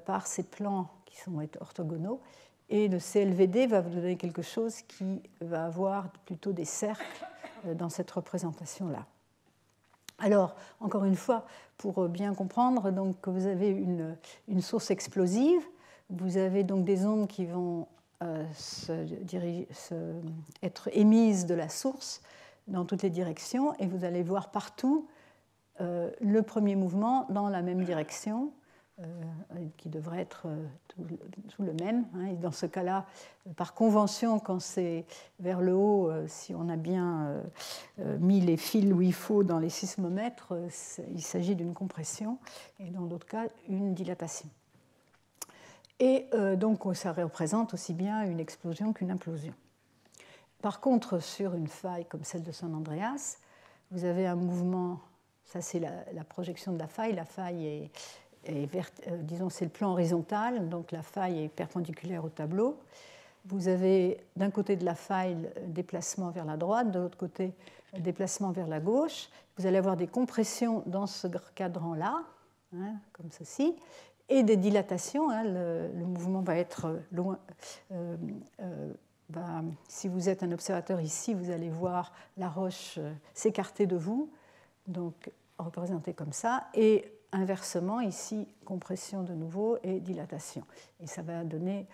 par ces plans qui sont orthogonaux. Et le CLVD va vous donner quelque chose qui va avoir plutôt des cercles dans cette représentation-là. Alors, encore une fois, pour bien comprendre, donc, vous avez une source explosive, vous avez donc des ondes qui vont être émises de la source dans toutes les directions, et vous allez voir partout le premier mouvement dans la même direction, qui devrait être tout le même. Et dans ce cas-là, par convention, quand c'est vers le haut, si on a bien mis les fils où il faut dans les sismomètres, il s'agit d'une compression, et dans d'autres cas, une dilatation. Et donc, ça représente aussi bien une explosion qu'une implosion. Par contre, sur une faille comme celle de San Andreas, vous avez un mouvement, ça c'est la projection de la faille. La faille disons, c'est le plan horizontal, donc la faille est perpendiculaire au tableau. Vous avez d'un côté de la faille déplacement vers la droite, de l'autre côté, déplacement vers la gauche. Vous allez avoir des compressions dans ce cadran-là, hein, comme ceci, et des dilatations. Hein, le mouvement va être loin. Si vous êtes un observateur ici, vous allez voir la roche s'écarter de vous, donc représentée comme ça, et inversement, ici, compression de nouveau et dilatation. Et ça va donner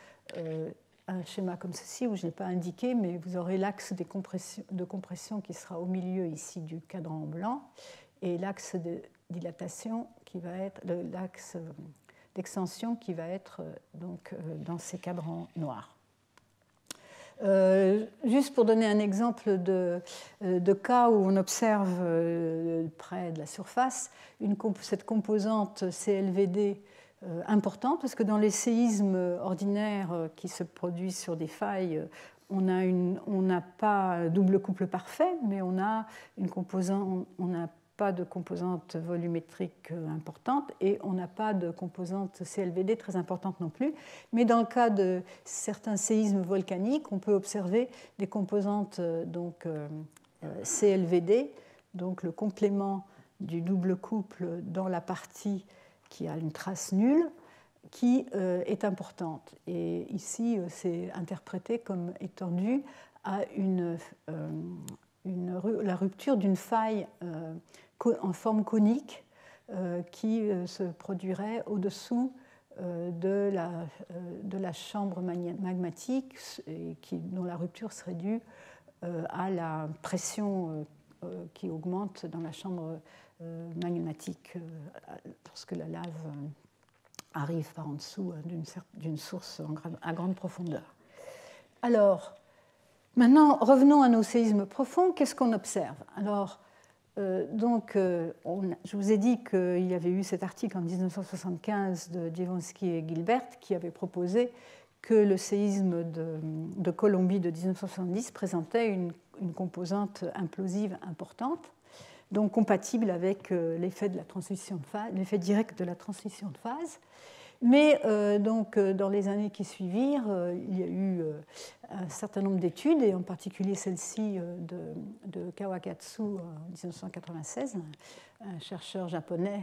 un schéma comme ceci, où je n'ai pas indiqué, mais vous aurez l'axe de compression qui sera au milieu ici du cadran blanc, et l'axe de dilatation qui va être l'axe d'extension qui va être donc, dans ces cadrans noirs. Juste pour donner un exemple de cas où on observe près de la surface cette composante CLVD importante, parce que dans les séismes ordinaires qui se produisent sur des failles, on n'a pas double couple parfait, mais on a une composante, on n'a pas de composante volumétrique importante et on n'a pas de composante CLVD très importante non plus. Mais dans le cas de certains séismes volcaniques, on peut observer des composantes donc, CLVD, donc le complément du double couple dans la partie qui a une trace nulle, qui est importante. Et ici, c'est interprété comme étant dû à la rupture d'une faille en forme conique qui se produirait au-dessous de la chambre magmatique et dont la rupture serait due à la pression qui augmente dans la chambre magmatique lorsque la lave arrive par en dessous d'une source à grande profondeur. Alors, maintenant, revenons à nos séismes profonds. Qu'est-ce qu'on observe? Alors, je vous ai dit qu'il y avait eu cet article en 1975 de Dziewonski et Gilbert qui avait proposé que le séisme de Colombie de 1970 présentait une composante implosive importante, donc compatible avec l'effet de la transition de phase, l'effet direct de la transition de phase. Mais dans les années qui suivirent, il y a eu un certain nombre d'études, et en particulier celle-ci de Kawakatsu en 1996, un chercheur japonais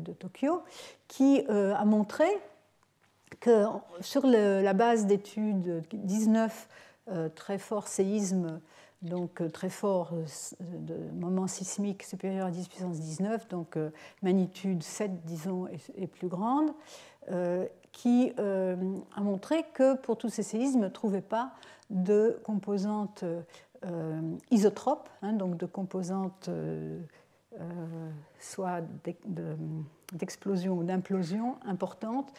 de Tokyo, qui a montré que sur la base d'études 19 très forts séismes, donc très forts de moments sismiques supérieurs à 10 puissance 19, donc magnitude 7, disons, et plus grande, qui a montré que pour tous ces séismes, ne trouvait pas de composantes isotropes, hein, donc de composantes soit d'explosion ou d'implosion importante,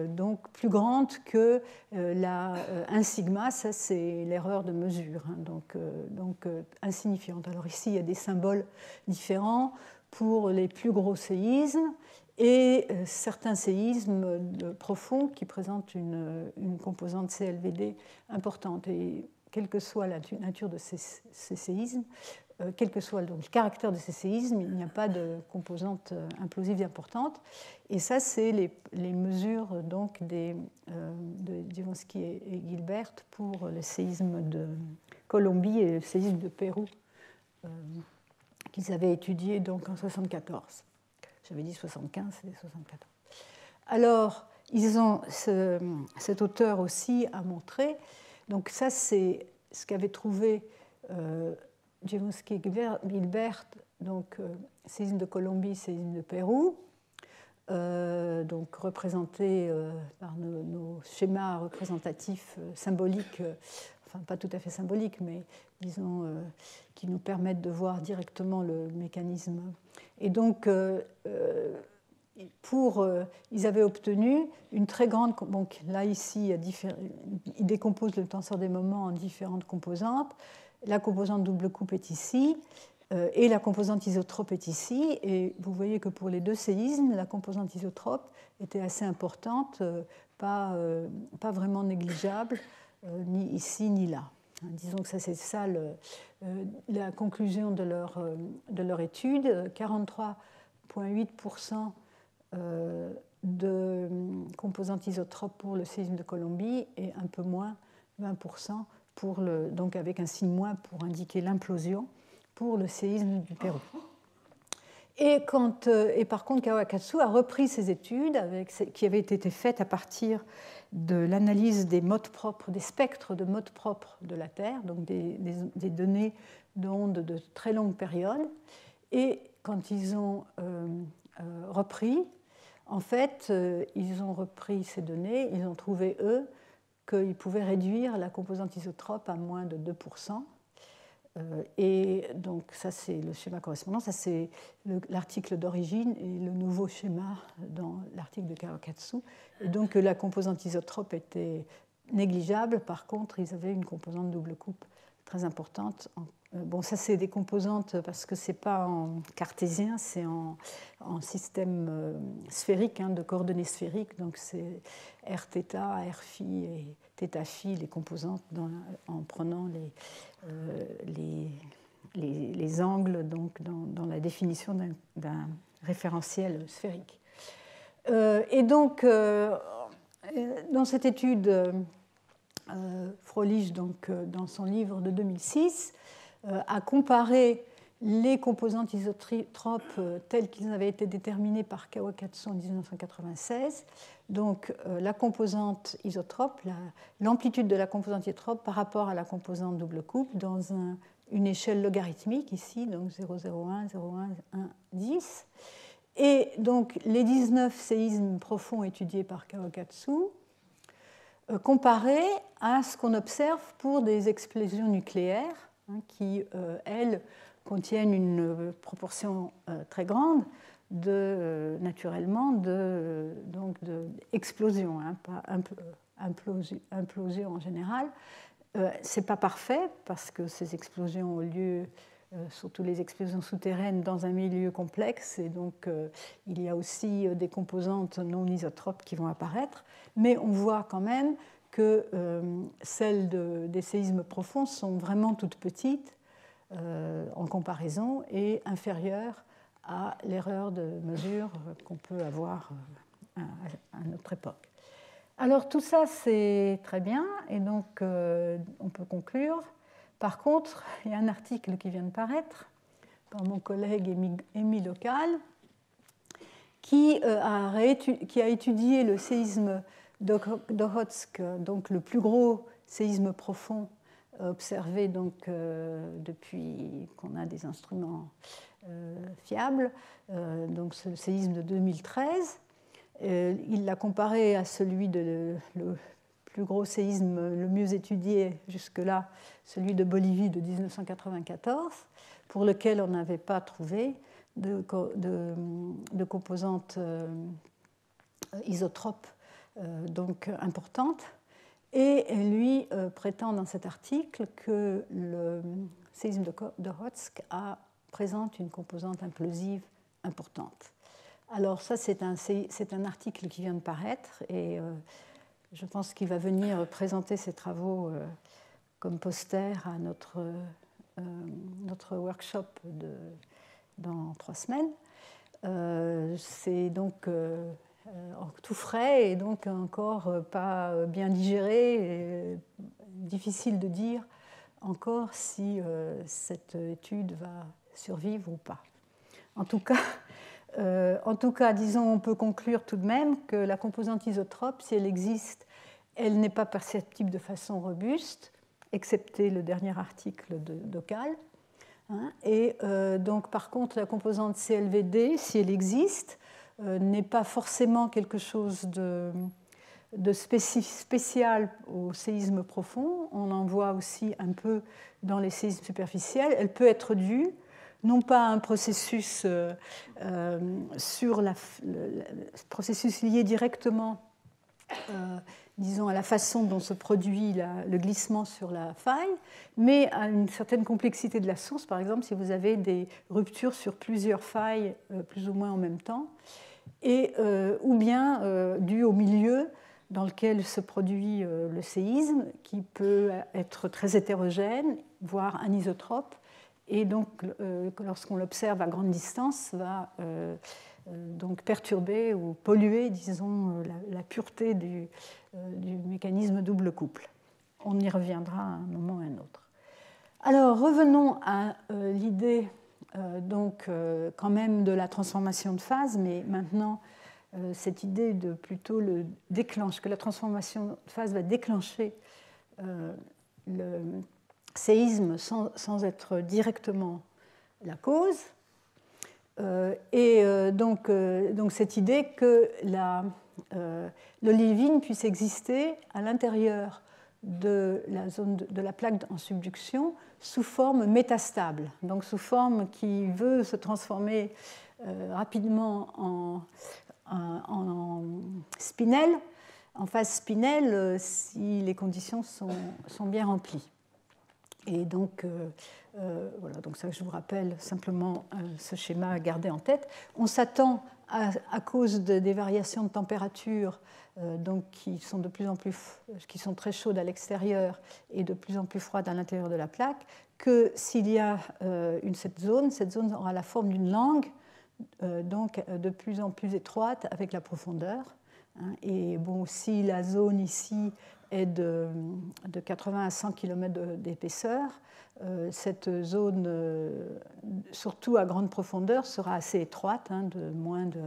donc plus grande que la 1 sigma, ça c'est l'erreur de mesure, hein, donc insignifiante. Alors ici, il y a des symboles différents pour les plus gros séismes et certains séismes profonds qui présentent une composante CLVD importante. Et quelle que soit la nature de ces séismes, quel que soit donc le caractère de ces séismes, il n'y a pas de composante implosive importante. Et ça, c'est les mesures donc, de Dziewonski et Gilbert pour le séisme de Colombie et le séisme de Pérou qu'ils avaient étudié donc, en 1974. J'avais dit 75, c'est 1974. Alors, cet auteur aussi a montré, donc ça c'est ce qu'avait trouvé Dziewonski et Gilbert, donc séisme de Colombie, séisme de Pérou, donc représenté par nos schémas représentatifs symboliques, enfin pas tout à fait symboliques, mais disons qui nous permettent de voir directement le mécanisme. Et donc, ils avaient obtenu une très grande... Donc là, ici, ils décomposent le tenseur des moments en différentes composantes. La composante double coupe est ici, et la composante isotrope est ici. Et vous voyez que pour les deux séismes, la composante isotrope était assez importante, pas vraiment négligeable, ni ici ni là. Disons que ça, c'est ça la conclusion de leur étude. 43,8% de composantes isotropes pour le séisme de Colombie et un peu moins, 20%, donc avec un signe moins pour indiquer l'implosion pour le séisme du Pérou. Et par contre, Kawakatsu a repris ses études qui avaient été faites à partir de l'analyse des modes propres, des spectres de modes propres de la Terre, donc des données d'ondes de très longue période. Et quand ils ont repris, en fait, ils ont repris ces données, ils ont trouvé, eux, qu'ils pouvaient réduire la composante isotrope à moins de 2%. Et donc ça c'est le schéma correspondant, ça c'est l'article d'origine et le nouveau schéma dans l'article de Kawakatsu. Et donc la composante isotrope était négligeable, par contre ils avaient une composante double coupe très importante. Bon, ça c'est des composantes parce que c'est pas en cartésien, c'est en système sphérique, de coordonnées sphériques, donc c'est Rθ, Rφ et θφ, les composantes en prenant les angles donc, dans la définition d'un référentiel sphérique. Et donc, dans cette étude, Froelich, donc, dans son livre de 2006, a comparé les composantes isotropes telles qu'ils avaient été déterminées par Kawakatsu en 1996, donc la composante isotrope, l'amplitude de la composante isotrope par rapport à la composante double coupe dans une échelle logarithmique ici, donc 0,01, 0,1, 1, 10. Et donc les 19 séismes profonds étudiés par Kawakatsu comparés à ce qu'on observe pour des explosions nucléaires qui, elles, contiennent une proportion très grande naturellement d'explosions, pas implosion en général. Ce n'est pas parfait parce que ces explosions ont lieu, surtout les explosions souterraines, dans un milieu complexe et donc il y a aussi des composantes non isotropes qui vont apparaître, mais on voit quand même que celles des séismes profonds sont vraiment toutes petites en comparaison et inférieures à l'erreur de mesure qu'on peut avoir à notre époque. Alors tout ça c'est très bien et donc on peut conclure. Par contre, il y a un article qui vient de paraître par mon collègue Émile Ocal qui a étudié le séisme d'Okhotsk, donc le plus gros séisme profond observé donc, depuis qu'on a des instruments fiables, donc ce séisme de 2013. Il l'a comparé à celui le plus gros séisme le mieux étudié jusque-là, celui de Bolivie de 1994, pour lequel on n'avait pas trouvé de composantes isotropes donc importantes. Et lui prétend dans cet article que le séisme d'Okhotsk présente une composante implosive importante. Alors ça, c'est un article qui vient de paraître et je pense qu'il va venir présenter ses travaux comme poster à notre workshop dans 3 semaines. C'est donc tout frais et donc encore pas bien digéré et difficile de dire encore si cette étude va survivre ou pas. En tout cas, disons, on peut conclure tout de même que la composante isotrope, si elle existe, elle n'est pas perceptible de façon robuste, excepté le dernier article d'Ocal. Et donc, par contre, la composante CLVD, si elle existe, n'est pas forcément quelque chose de spécial au séisme profond. On en voit aussi un peu dans les séismes superficiels. Elle peut être due non pas à un processus, processus lié directement, disons, à la façon dont se produit le glissement sur la faille, mais à une certaine complexité de la source. Par exemple, si vous avez des ruptures sur plusieurs failles plus ou moins en même temps, ou bien dû au milieu dans lequel se produit le séisme, qui peut être très hétérogène, voire anisotrope, et donc lorsqu'on l'observe à grande distance, va donc perturber ou polluer, disons, la pureté du mécanisme double couple. On y reviendra à un moment ou à un autre. Alors revenons à l'idée donc quand même de la transformation de phase, mais maintenant cette idée de plutôt que la transformation de phase va déclencher le séisme sans être directement la cause. Donc cette idée que l'olivine puisse exister à l'intérieur de la zone de la plaque en subduction sous forme métastable, donc sous forme qui veut se transformer rapidement en spinel, en phase spinel, si les conditions sont bien remplies. Et donc, voilà, donc ça je vous rappelle simplement ce schéma à garder en tête. On s'attend à cause des variations de température, donc qui sont qui sont très chaudes à l'extérieur et de plus en plus froides à l'intérieur de la plaque, que s'il y a cette zone aura la forme d'une langue, donc de plus en plus étroite avec la profondeur. Et bon, si la zone ici est de 80 à 100 km d'épaisseur, cette zone, surtout à grande profondeur, sera assez étroite, de moins de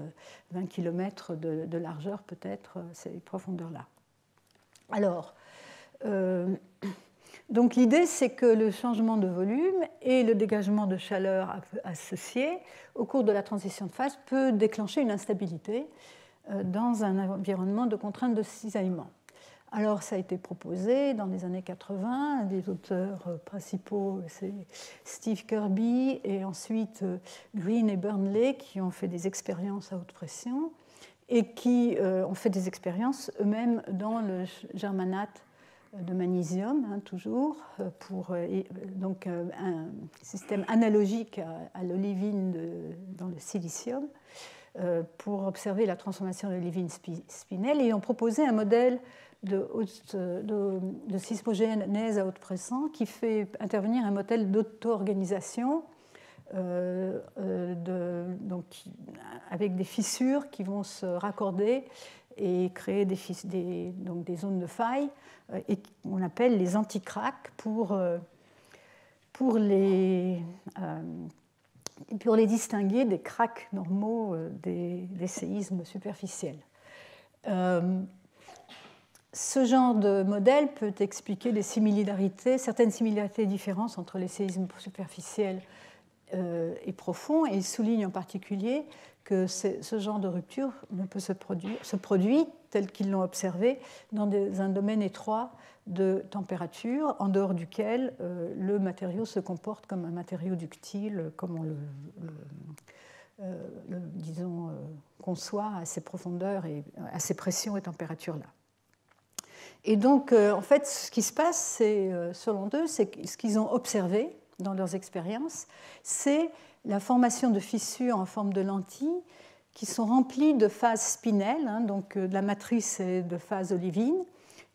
20 km de largeur peut-être, ces profondeurs-là. Alors, donc l'idée, c'est que le changement de volume et le dégagement de chaleur associé au cours de la transition de phase peut déclencher une instabilité dans un environnement de contrainte de cisaillement. Alors, ça a été proposé dans les années 80. Les auteurs principaux, c'est Steve Kirby et ensuite Green et Burnley, qui ont fait des expériences à haute pression et qui ont fait des expériences eux-mêmes dans le germanate de magnésium, toujours, pour donc, un système analogique à l'olivine dans le silicium, pour observer la transformation de l'olivine spinel, et ont proposé un modèle de sismogénèse à haute pression qui fait intervenir un modèle d'auto-organisation avec des fissures qui vont se raccorder et créer donc des zones de faille, et qu'on appelle les anti-cracks pour les distinguer des cracks normaux des séismes superficiels. Ce genre de modèle peut expliquer certaines similarités et différences entre les séismes superficiels et profonds, et il souligne en particulier que ce genre de rupture se produit tel qu'ils l'ont observé dans un domaine étroit de température, en dehors duquel le matériau se comporte comme un matériau ductile, comme on disons, conçoit à ces profondeurs et à ces pressions et températures-là. Et donc, en fait, ce qui se passe, selon eux, c'est ce qu'ils ont observé dans leurs expériences, c'est la formation de fissures en forme de lentilles qui sont remplies de phases spinelles, donc la matrice est de phase olivine,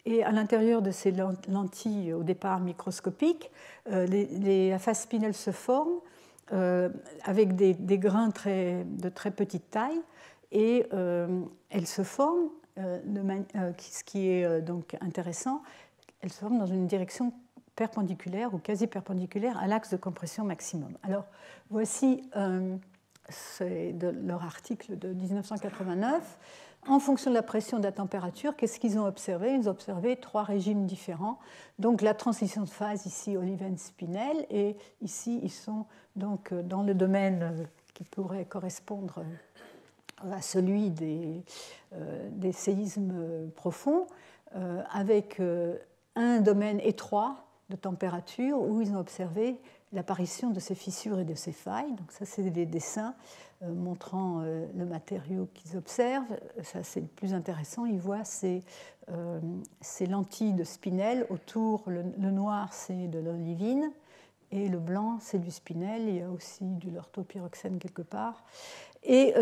et à l'intérieur de ces lentilles, au départ microscopiques, la phase spinelle se forme avec des grains de très petite taille, et elles se forment, ce qui est donc intéressant, elles se forment dans une direction perpendiculaire ou quasi perpendiculaire à l'axe de compression maximum. Alors, voici c'est de leur article de 1989. En fonction de la pression et de la température, qu'est-ce qu'ils ont observé? Ils ont observé 3 régimes différents. Donc la transition de phase ici, olivine-spinel, et ici ils sont donc dans le domaine qui pourrait correspondre à celui des séismes profonds, avec un domaine étroit de température où ils ont observé l'apparition de ces fissures et de ces failles. Donc ça, c'est des dessins montrant le matériau qu'ils observent. Ça, c'est le plus intéressant. Ils voient ces lentilles de spinel autour. Le noir, c'est de l'olivine, et le blanc, c'est du spinel. Il y a aussi du l'orthopyroxène quelque part. Et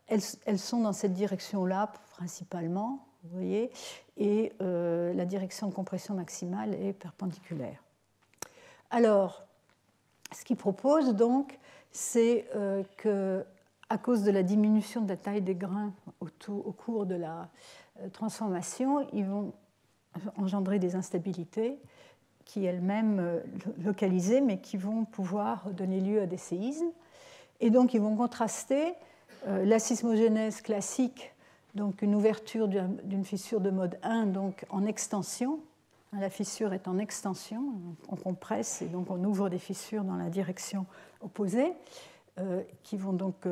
elles sont dans cette direction-là principalement, vous voyez, et la direction de compression maximale est perpendiculaire. Alors, ce qu'ils proposent donc, c'est qu'à cause de la diminution de la taille des grains au cours de la transformation, ils vont engendrer des instabilités qui elles-mêmes localisées, mais qui vont pouvoir donner lieu à des séismes. Et donc, ils vont contraster la sismogénèse classique, donc une ouverture d'une fissure de mode 1, donc en extension. La fissure est en extension, on compresse et donc on ouvre des fissures dans la direction opposée, qui vont donc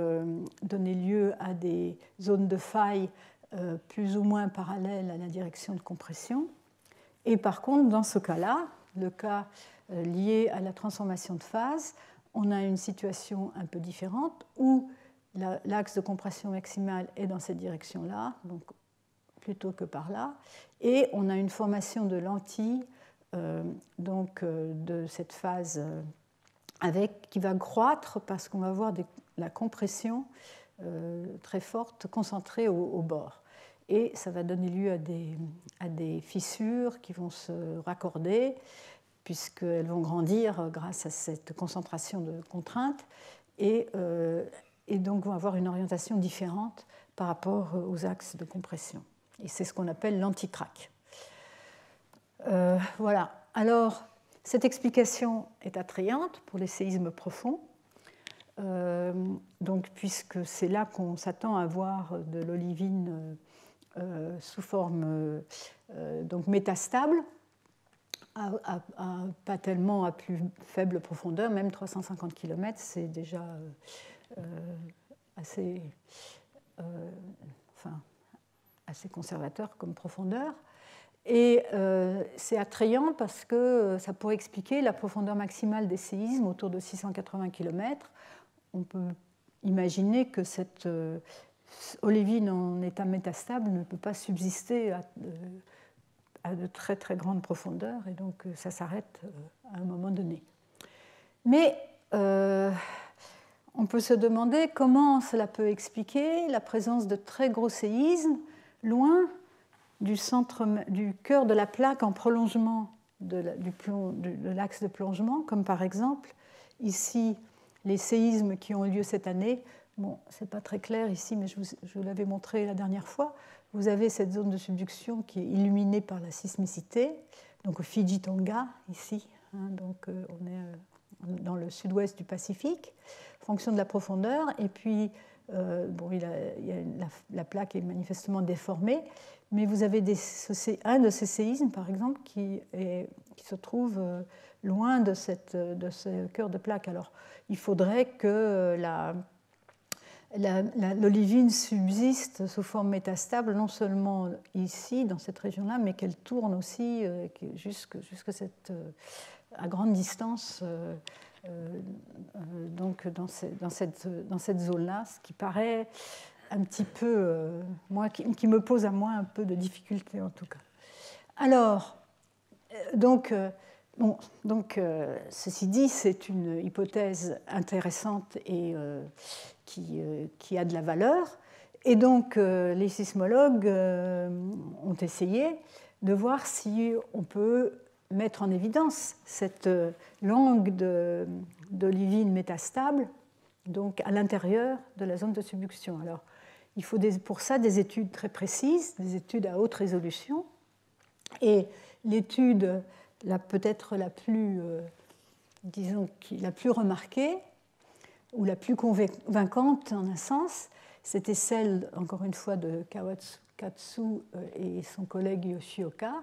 donner lieu à des zones de faille plus ou moins parallèles à la direction de compression. Et par contre, dans ce cas-là, le cas lié à la transformation de phase, on a une situation un peu différente où l'axe de compression maximale est dans cette direction-là, donc plutôt que par là, et on a une formation de lentilles de cette phase qui va croître parce qu'on va avoir la compression très forte concentrée au bord. Et ça va donner lieu à des fissures qui vont se raccorder, puisqu'elles vont grandir grâce à cette concentration de contraintes, et donc vont avoir une orientation différente par rapport aux axes de compression. Et c'est ce qu'on appelle l'anticraque. Voilà. Alors, cette explication est attrayante pour les séismes profonds, donc, puisque c'est là qu'on s'attend à voir de l'olivine sous forme donc métastable, pas tellement à plus faible profondeur, même 350 km, c'est déjà assez conservateur comme profondeur. Et c'est attrayant parce que ça pourrait expliquer la profondeur maximale des séismes autour de 680 km. On peut imaginer que cette olivine en état métastable ne peut pas subsister à de très très grandes profondeurs, et donc ça s'arrête à un moment donné. Mais on peut se demander comment cela peut expliquer la présence de très gros séismes loin du cœur de la plaque en prolongement de l'axe de plongement, comme par exemple ici les séismes qui ont eu lieu cette année. Bon, ce n'est pas très clair ici, mais je vous l'avais montré la dernière fois. Vous avez cette zone de subduction qui est illuminée par la sismicité, donc au Fidji-Tonga, ici, donc on est dans le sud-ouest du Pacifique, en fonction de la profondeur, et puis la plaque est manifestement déformée, mais vous avez un de ces séismes, par exemple, qui se trouve loin de ce cœur de plaque. Alors, il faudrait que l'olivine subsiste sous forme métastable, non seulement ici, dans cette région-là, mais qu'elle tourne aussi jusque à grande distance, donc dans cette zone-là, ce qui paraît un petit peu, qui me pose à moi un peu de difficulté en tout cas. Alors, ceci dit, c'est une hypothèse intéressante et qui a de la valeur. Et donc, les sismologues ont essayé de voir si on peut mettre en évidence cette langue d'olivine métastable, donc à l'intérieur de la zone de subduction. Alors, il faut pour ça des études très précises, des études à haute résolution. Et l'étude peut-être la plus remarquée, ou la plus convaincante en un sens, c'était celle, encore une fois, de Kawakatsu et son collègue Yoshioka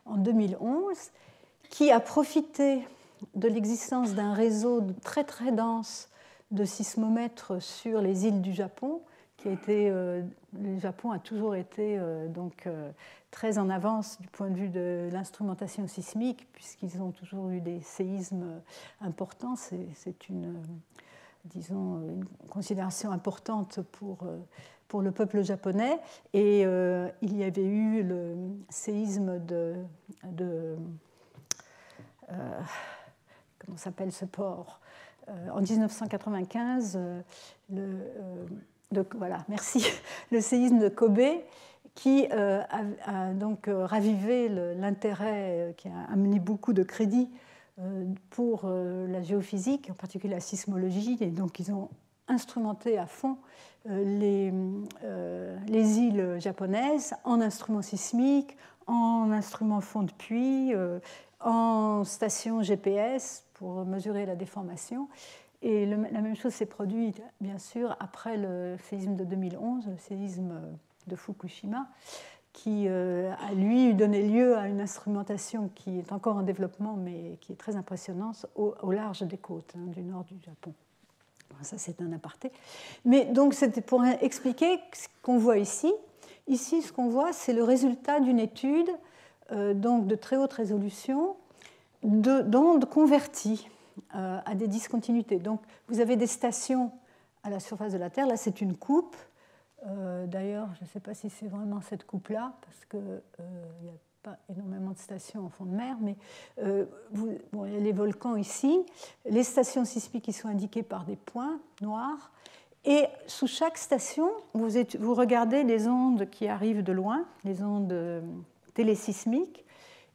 en 2011, qui a profité de l'existence d'un réseau très très dense de sismomètres sur les îles du Japon, le Japon a toujours été très en avance du point de vue de l'instrumentation sismique, puisqu'ils ont toujours eu des séismes importants. C'est une considération importante pour le peuple japonais. Et il y avait eu le séisme comment s'appelle ce port en 1995, le séisme de Kobe, qui a donc ravivé l'intérêt, qui a amené beaucoup de crédit pour la géophysique, en particulier la sismologie. Et donc ils ont instrumenter à fond les îles japonaises en instruments sismiques, en instruments fond de puits, en stations GPS pour mesurer la déformation. Et la même chose s'est produite, bien sûr, après le séisme de 2011, le séisme de Fukushima, qui a, lui, donné lieu à une instrumentation qui est encore en développement, mais qui est très impressionnante, au large des côtes du nord du Japon. Ça, c'est un aparté. Mais donc, c'était pour expliquer ce qu'on voit ici. Ici, ce qu'on voit, c'est le résultat d'une étude donc de très haute résolution d'ondes converties à des discontinuités. Donc, vous avez des stations à la surface de la Terre. Là, c'est une coupe. D'ailleurs, je ne sais pas si c'est vraiment cette coupe-là, parce qu'il n'y a pas énormément de stations en fond de mer, mais bon, il y a les volcans ici, les stations sismiques qui sont indiquées par des points noirs, et sous chaque station, vous regardez les ondes qui arrivent de loin, les ondes télésismiques,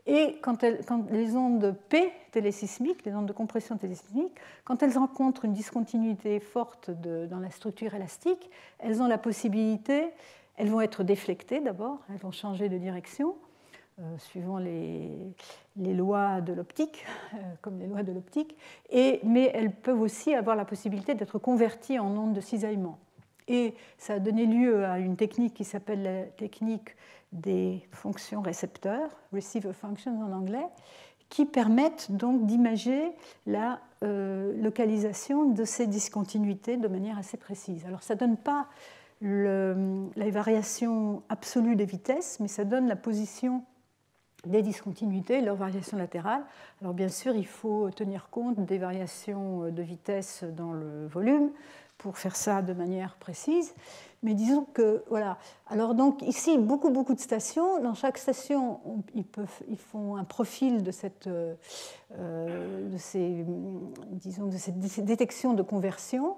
et quand les ondes P télésismiques, les ondes de compression télésismique, quand elles rencontrent une discontinuité forte dans la structure élastique, elles ont la possibilité, elles vont être déflectées d'abord, elles vont changer de direction, suivant les lois de l'optique, comme les lois de l'optique, mais elles peuvent aussi avoir la possibilité d'être converties en ondes de cisaillement. Et ça a donné lieu à une technique qui s'appelle la technique des fonctions récepteurs, receiver functions en anglais, qui permettent donc d'imager la localisation de ces discontinuités de manière assez précise. Alors ça ne donne pas la variation absolue des vitesses, mais ça donne la position des discontinuités, leur variation latérale. Alors bien sûr, il faut tenir compte des variations de vitesse dans le volume pour faire ça de manière précise. Mais disons que, voilà. Alors donc ici, beaucoup de stations. Dans chaque station, ils font un profil de cette détection de conversion.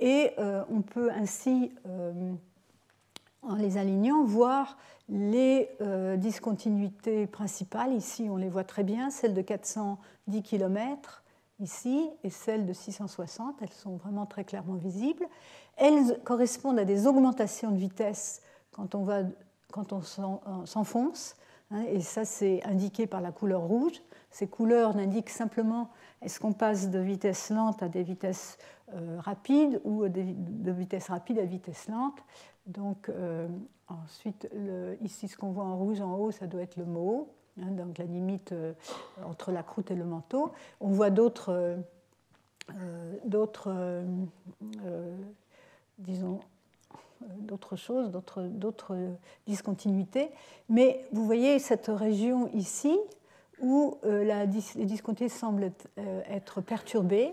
Et on peut ainsi, en les alignant, voir les discontinuités principales. Ici, on les voit très bien, celles de 410 km ici et celles de 660. Elles sont vraiment très clairement visibles. Elles correspondent à des augmentations de vitesse quand on s'enfonce. Et ça, c'est indiqué par la couleur rouge. Ces couleurs n'indiquent simplement est-ce qu'on passe de vitesse lente à des vitesses rapides ou de vitesse rapide à vitesse lente. Donc, ensuite, ici, ce qu'on voit en rouge en haut, ça doit être le MO, donc la limite entre la croûte et le manteau. On voit d'autres choses, d'autres discontinuités. Mais vous voyez cette région ici où les discontinuités semblent être perturbées.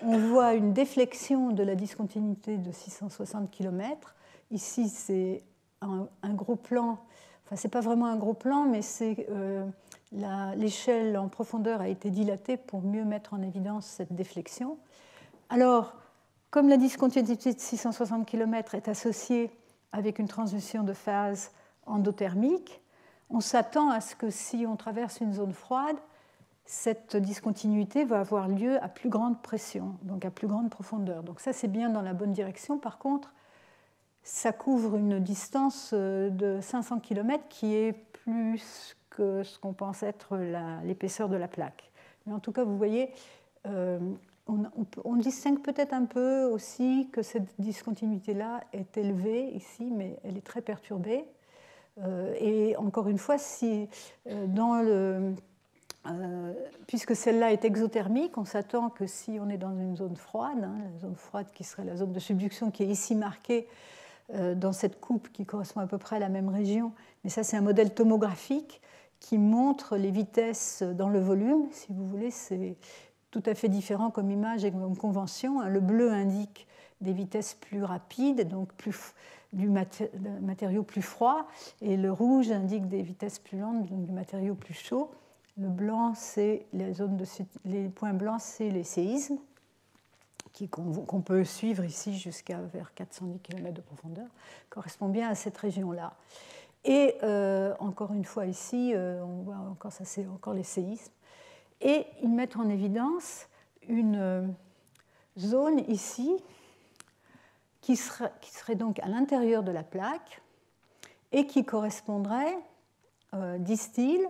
On voit une déflexion de la discontinuité de 660 km. Ici, c'est un gros plan. Enfin, ce n'est pas vraiment un gros plan, mais c'est l'échelle en profondeur a été dilatée pour mieux mettre en évidence cette déflexion. Alors, comme la discontinuité de 660 km est associée avec une transition de phase endothermique, on s'attend à ce que si on traverse une zone froide, cette discontinuité va avoir lieu à plus grande pression, donc à plus grande profondeur. Donc ça, c'est bien dans la bonne direction. Par contre, ça couvre une distance de 500 km qui est plus que ce qu'on pense être l'épaisseur de la plaque. Mais en tout cas, vous voyez, on distingue peut-être un peu aussi que cette discontinuité-là est élevée ici, mais elle est très perturbée. Et encore une fois, puisque celle-là est exothermique, on s'attend que si on est dans une zone froide, la zone froide qui serait la zone de subduction qui est ici marquée dans cette coupe qui correspond à peu près à la même région, mais ça c'est un modèle tomographique qui montre les vitesses dans le volume, si vous voulez, c'est tout à fait différent comme image et comme convention. Le bleu indique des vitesses plus rapides, donc du matériau plus froid, et le rouge indique des vitesses plus lentes, donc du matériau plus chaud. Le blanc, c'est les points blancs, c'est les séismes qu'on peut suivre ici jusqu'à vers 410 km de profondeur, correspond bien à cette région-là. Et encore une fois ici, on voit encore ça, c'est encore les séismes. Et ils mettent en évidence une zone ici qui serait donc à l'intérieur de la plaque et qui correspondrait, disent-ils,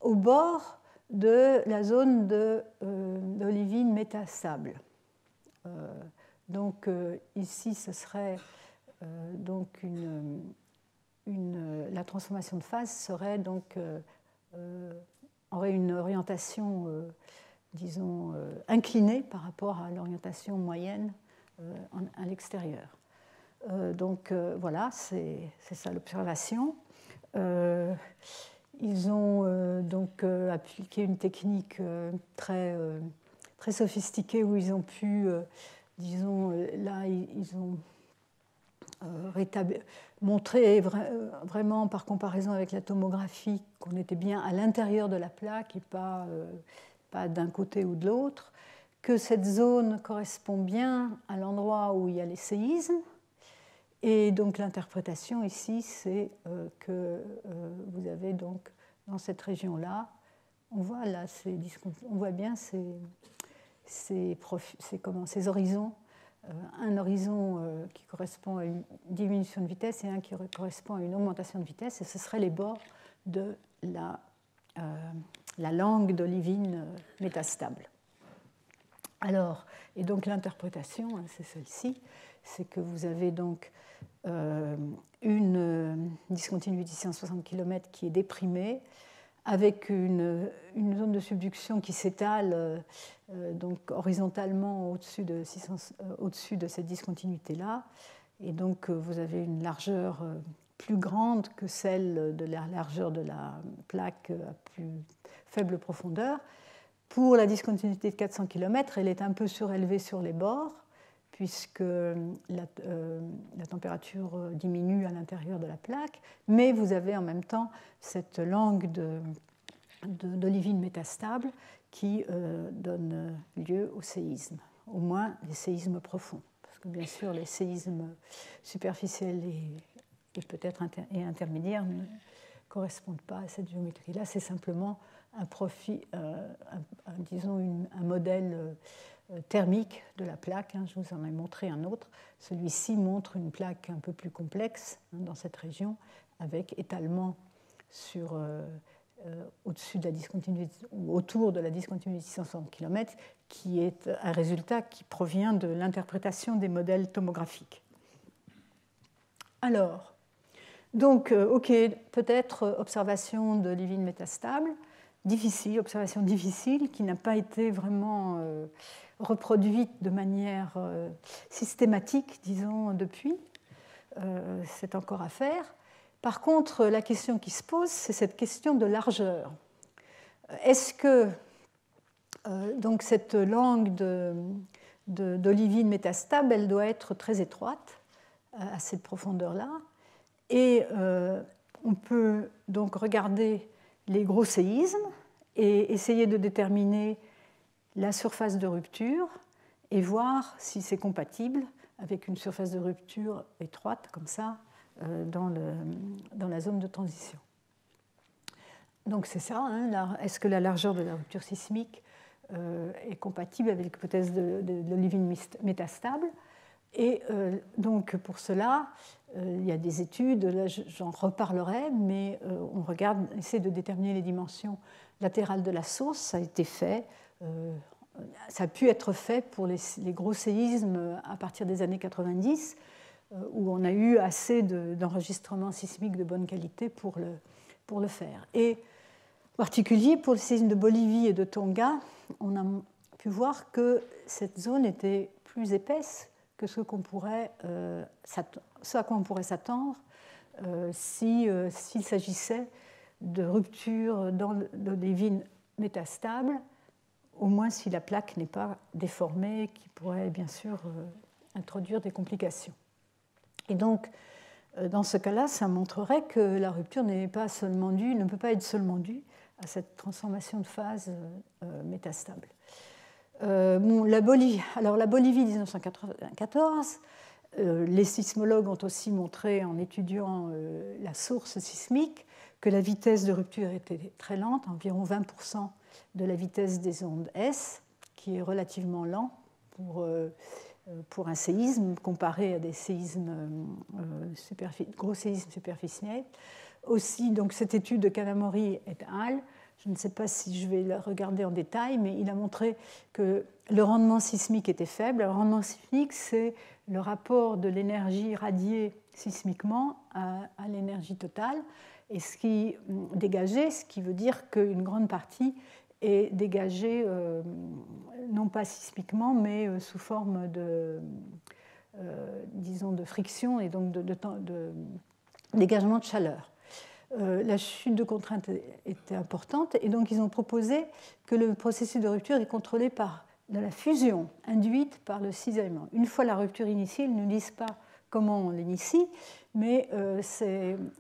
au bord de la zone d'olivine métastable. Donc ici, ce serait donc la transformation de phase serait donc aurait une orientation, disons, inclinée par rapport à l'orientation moyenne à l'extérieur. Donc voilà, c'est ça l'observation. Ils ont donc appliqué une technique très sophistiquée où ils ont pu, disons, là, ils ont montré vraiment par comparaison avec la tomographie qu'on était bien à l'intérieur de la plaque et pas d'un côté ou de l'autre, que cette zone correspond bien à l'endroit où il y a les séismes. Et donc l'interprétation ici, c'est que vous avez donc dans cette région-là, on voit là, on voit bien ces horizons, un horizon qui correspond à une diminution de vitesse et un qui correspond à une augmentation de vitesse, et ce seraient les bords de la langue d'olivine métastable. Alors, et donc l'interprétation, c'est celle-ci, c'est que vous avez donc une discontinuité de 160 km qui est déprimée, avec une zone de subduction qui s'étale donc horizontalement au-dessus de cette discontinuité-là. Et donc vous avez une largeur plus grande que celle de la largeur de la plaque à plus faible profondeur. Pour la discontinuité de 400 km, elle est un peu surélevée sur les bords, puisque la température diminue à l'intérieur de la plaque, mais vous avez en même temps cette langue d'olivine métastable qui donne lieu au séisme, au moins les séismes profonds, parce que bien sûr les séismes superficiels et peut-être intermédiaires ne correspondent pas à cette géométrie-là, c'est simplement disons un modèle thermique de la plaque. Je vous en ai montré un autre. Celui-ci montre une plaque un peu plus complexe dans cette région, avec étalement au-dessus de la discontinuité ou autour de la discontinuité de 660 km, qui est un résultat qui provient de l'interprétation des modèles tomographiques. Alors, donc, ok, peut-être observation de l'olivine métastable, observation difficile, qui n'a pas été vraiment reproduite de manière systématique, disons, depuis. C'est encore à faire. Par contre, la question qui se pose, c'est cette question de largeur. Est-ce que donc cette langue d'olivine métastable, elle doit être très étroite à cette profondeur-là, et on peut donc regarder les gros séismes et essayer de déterminer la surface de rupture et voir si c'est compatible avec une surface de rupture étroite, comme ça, dans la zone de transition. Donc c'est ça, est-ce que la largeur de la rupture sismique est compatible avec l'hypothèse de l'olivine métastable? Et donc pour cela, il y a des études, là j'en reparlerai, mais on essaie de déterminer les dimensions latérales de la source. Ça a été fait, ça a pu être fait pour les gros séismes à partir des années 90, où on a eu assez d'enregistrements sismiques de bonne qualité pour le faire. Et en particulier pour le séisme de Bolivie et de Tonga, on a pu voir que cette zone était plus épaisse que ce à quoi on pourrait s'attendre s'il s'agissait de ruptures dans l'olivine métastable, au moins si la plaque n'est pas déformée, qui pourrait bien sûr introduire des complications. Et donc, dans ce cas-là, ça montrerait que la rupture ne peut pas être seulement due à cette transformation de phase métastable. La Bolivie 1994, les sismologues ont aussi montré, en étudiant la source sismique, que la vitesse de rupture était très lente, environ 20% de la vitesse des ondes S, qui est relativement lent pour pour un séisme comparé à des séismes, gros séismes superficiels. Aussi, donc, cette étude de Kanamori et al., je ne sais pas si je vais la regarder en détail, mais il a montré que le rendement sismique était faible. Le rendement sismique, c'est le rapport de l'énergie radiée sismiquement à l'énergie totale, et ce qui dégagé, ce qui veut dire qu'une grande partie est dégagée, non pas sismiquement, mais sous forme de, disons, de friction et donc de dégagement de chaleur. La chute de contrainte était importante, et donc ils ont proposé que le processus de rupture est contrôlé par de la fusion induite par le cisaillement. Une fois la rupture initiée, ils ne disent pas comment on l'initie, mais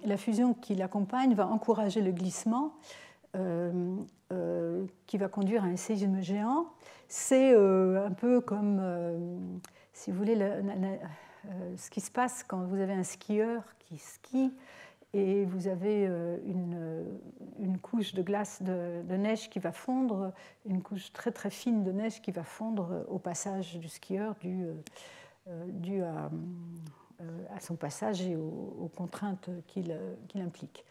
la fusion qui l'accompagne va encourager le glissement qui va conduire à un séisme géant. C'est un peu comme, si vous voulez, ce qui se passe quand vous avez un skieur qui skie et vous avez une couche de glace de neige qui va fondre, une couche très très fine de neige qui va fondre au passage du skieur dû à son passage et aux contraintes qu'il implique.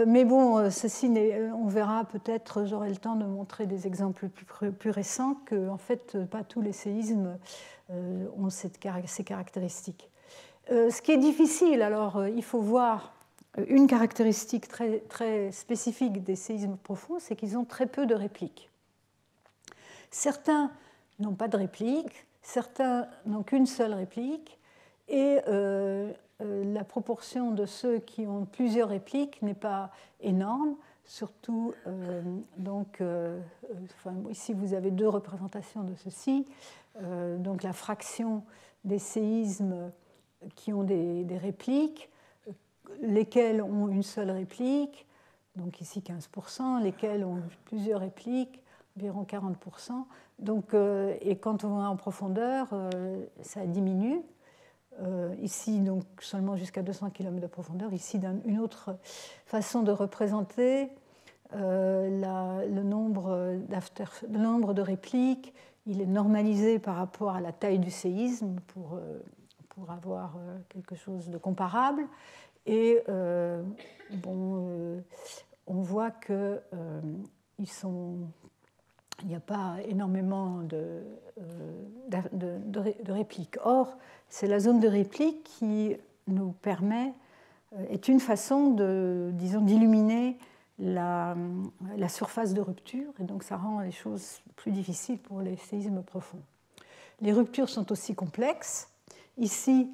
Mais bon, on verra peut-être, j'aurai le temps de montrer des exemples plus récents, que en fait, pas tous les séismes ont ces caractéristiques. Ce qui est difficile, alors il faut voir une caractéristique très, très spécifique des séismes profonds, c'est qu'ils ont très peu de répliques. Certains n'ont pas de réplique, certains n'ont qu'une seule réplique, et la proportion de ceux qui ont plusieurs répliques n'est pas énorme, surtout, ici vous avez deux représentations de ceci, donc la fraction des séismes qui ont des répliques, lesquels ont une seule réplique, donc ici 15%, lesquels ont plusieurs répliques, environ 40%. Donc, et quand on va en profondeur, ça diminue. Ici, donc, seulement jusqu'à 200 km de profondeur. Ici, une autre façon de représenter le nombre de répliques. Il est normalisé par rapport à la taille du séisme pour avoir quelque chose de comparable. Et on voit qu'il n'y a pas énormément de répliques. Or, c'est la zone de réplique qui nous permet, est une façon d'illuminer la surface de rupture, et donc ça rend les choses plus difficiles pour les séismes profonds. Les ruptures sont aussi complexes. Ici,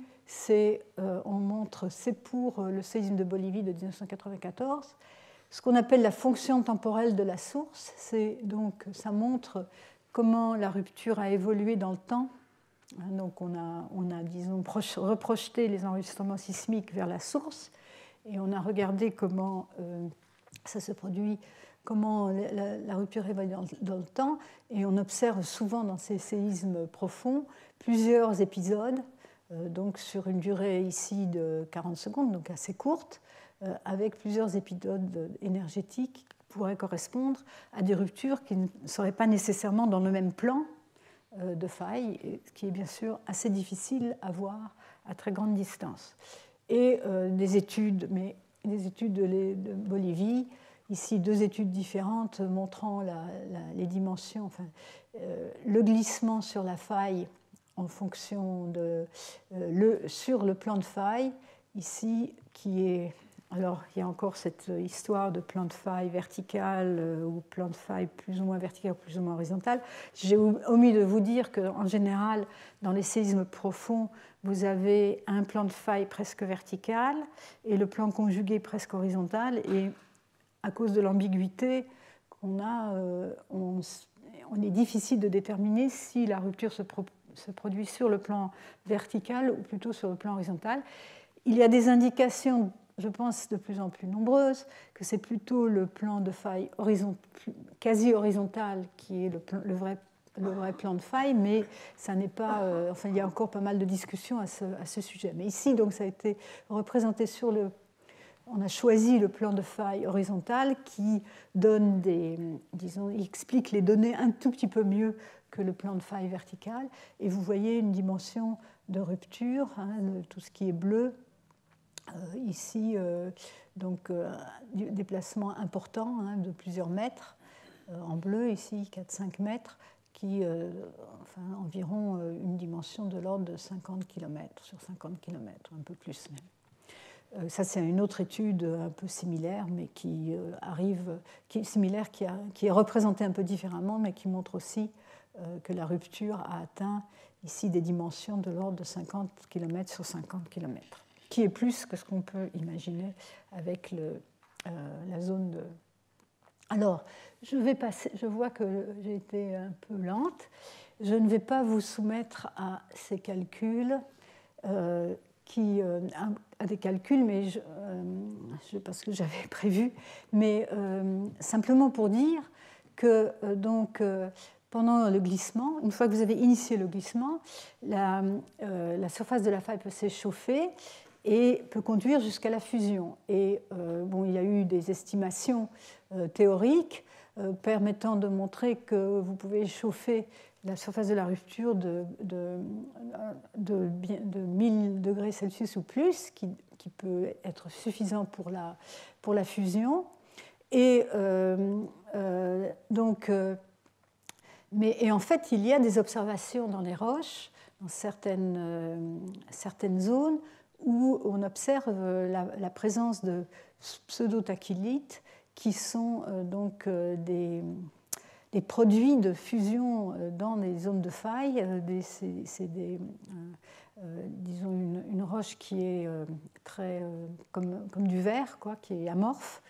on montre, c'est pour le séisme de Bolivie de 1994, ce qu'on appelle la fonction temporelle de la source. Ça montre comment la rupture a évolué dans le temps. Donc on a disons, reprojeté les enregistrements sismiques vers la source, et on a regardé comment ça se produit, comment la rupture évolue dans le temps, et on observe souvent dans ces séismes profonds plusieurs épisodes, donc sur une durée ici de 40 secondes, donc assez courte, avec plusieurs épisodes énergétiques qui pourraient correspondre à des ruptures qui ne seraient pas nécessairement dans le même plan de faille, ce qui est bien sûr assez difficile à voir à très grande distance. Et des études de Bolivie, ici deux études différentes montrant les dimensions, le glissement sur la faille en fonction sur le plan de faille, ici, qui est... Alors, il y a encore cette histoire de plan de faille vertical ou plan de faille plus ou moins vertical ou plus ou moins horizontal. J'ai omis de vous dire qu'en général, dans les séismes profonds, vous avez un plan de faille presque vertical et le plan conjugué presque horizontal. Et à cause de l'ambiguïté qu'on a, on est difficile de déterminer si la rupture se produit sur le plan vertical ou plutôt sur le plan horizontal. Il y a des indications, je pense, de plus en plus nombreuses, que c'est plutôt le plan de faille quasi horizontal qui est le vrai plan de faille, mais ça n'est pas. Il y a encore pas mal de discussions à ce sujet. Mais ici, donc, ça a été représenté on a choisi le plan de faille horizontal qui donne explique les données un tout petit peu mieux que le plan de faille vertical. Et vous voyez une dimension de rupture, tout ce qui est bleu. Ici, donc, déplacement important de plusieurs mètres. En bleu, ici, 4-5 mètres, qui, environ une dimension de l'ordre de 50 km sur 50 km, un peu plus même. Ça, c'est une autre étude un peu similaire, mais qui est représentée un peu différemment, mais qui montre aussi que la rupture a atteint ici des dimensions de l'ordre de 50 km sur 50 km, qui est plus que ce qu'on peut imaginer avec la zone de... Alors, je vois que j'ai été un peu lente. Je ne vais pas vous soumettre à ces calculs, à des calculs, mais parce que j'avais prévu, mais simplement pour dire que pendant le glissement, une fois que vous avez initié le glissement, la surface de la faille peut s'échauffer et peut conduire jusqu'à la fusion. Et il y a eu des estimations théoriques permettant de montrer que vous pouvez chauffer la surface de la rupture de 1000 degrés Celsius ou plus, qui peut être suffisant pour la fusion. Et en fait, il y a des observations dans les roches, dans certaines zones, où on observe la présence de pseudotachyllites qui sont des produits de fusion dans des zones de faille. C'est disons une roche qui est très comme du verre, qui est amorphe.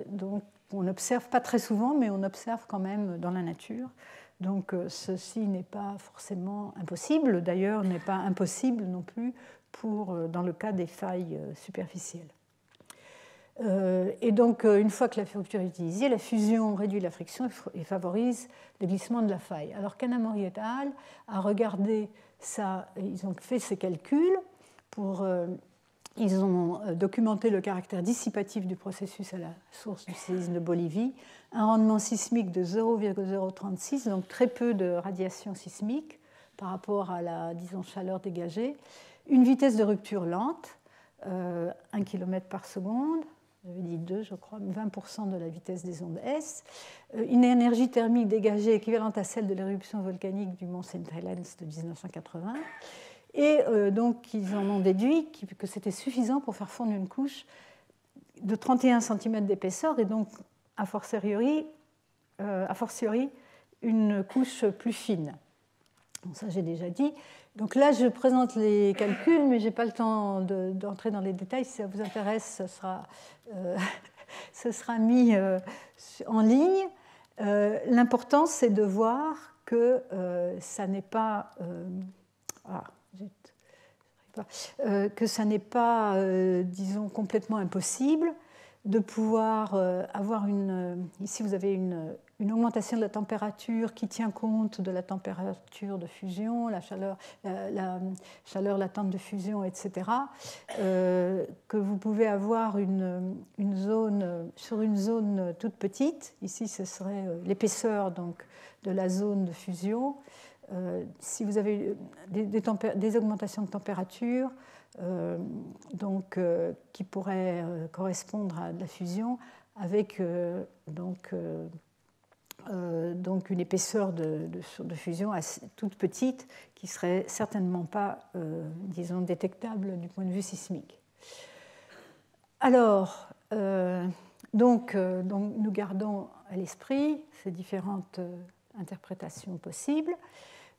Donc on n'observe pas très souvent, mais on observe quand même dans la nature. Donc ceci n'est pas forcément impossible, d'ailleurs n'est pas impossible non plus dans le cas des failles superficielles. Et donc une fois que la rupture est utilisée, la fusion réduit la friction et favorise le glissement de la faille. Alors Kanamori et al. A regardé ça, ils ont fait ces calculs ils ont documenté le caractère dissipatif du processus à la source du séisme de Bolivie, un rendement sismique de 0,036, donc très peu de radiation sismique par rapport à la, chaleur dégagée, une vitesse de rupture lente, 1 km par seconde, j'avais dit 2, je crois, 20% de la vitesse des ondes S, une énergie thermique dégagée équivalente à celle de l'éruption volcanique du mont St. Helens de 1980. Et donc, ils en ont déduit que c'était suffisant pour faire fondre une couche de 31 cm d'épaisseur et donc, a fortiori, une couche plus fine. Donc, ça, j'ai déjà dit. Donc là, je présente les calculs, mais je n'ai pas le temps d'entrer dans les détails. Si ça vous intéresse, ce sera mis en ligne. L'important, c'est de voir que ça n'est pas... que ça n'est pas, disons, complètement impossible de pouvoir avoir ici vous avez une augmentation de la température qui tient compte de la température de fusion, la chaleur latente de fusion, etc. Que vous pouvez avoir sur une zone toute petite, ici ce serait l'épaisseur donc de la zone de fusion. Si vous avez des augmentations de température qui pourraient correspondre à de la fusion avec donc une épaisseur de fusion toute petite qui ne serait certainement pas disons, détectable du point de vue sismique. Alors, donc nous gardons à l'esprit ces différentes interprétations possibles.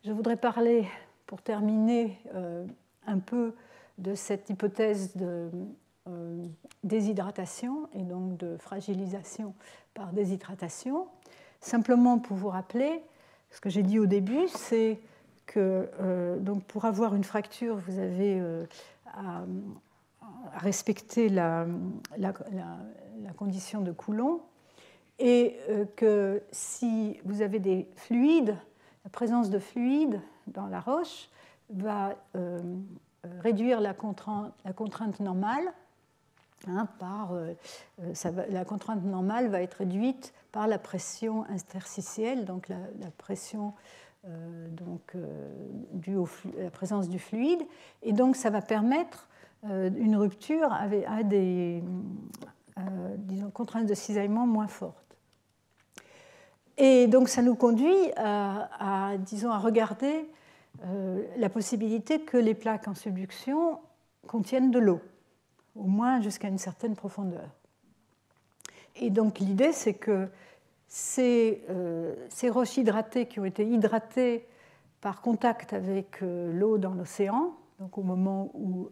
Je voudrais parler, pour terminer, un peu de cette hypothèse de déshydratation et donc de fragilisation par déshydratation. Simplement pour vous rappeler, ce que j'ai dit au début, c'est que donc pour avoir une fracture, vous avez à respecter la condition de Coulomb et que si vous avez des fluides, la présence de fluides dans la roche va réduire la contrainte normale. La contrainte normale va être réduite par la pression interstitielle, donc la pression dû à la présence du fluide. Et donc, ça va permettre une rupture à des disons, contraintes de cisaillement moins fortes. Et donc, ça nous conduit disons, à regarder la possibilité que les plaques en subduction contiennent de l'eau, au moins jusqu'à une certaine profondeur. Et donc, l'idée, c'est que ces roches hydratées qui ont été hydratées par contact avec l'eau dans l'océan, donc au moment où,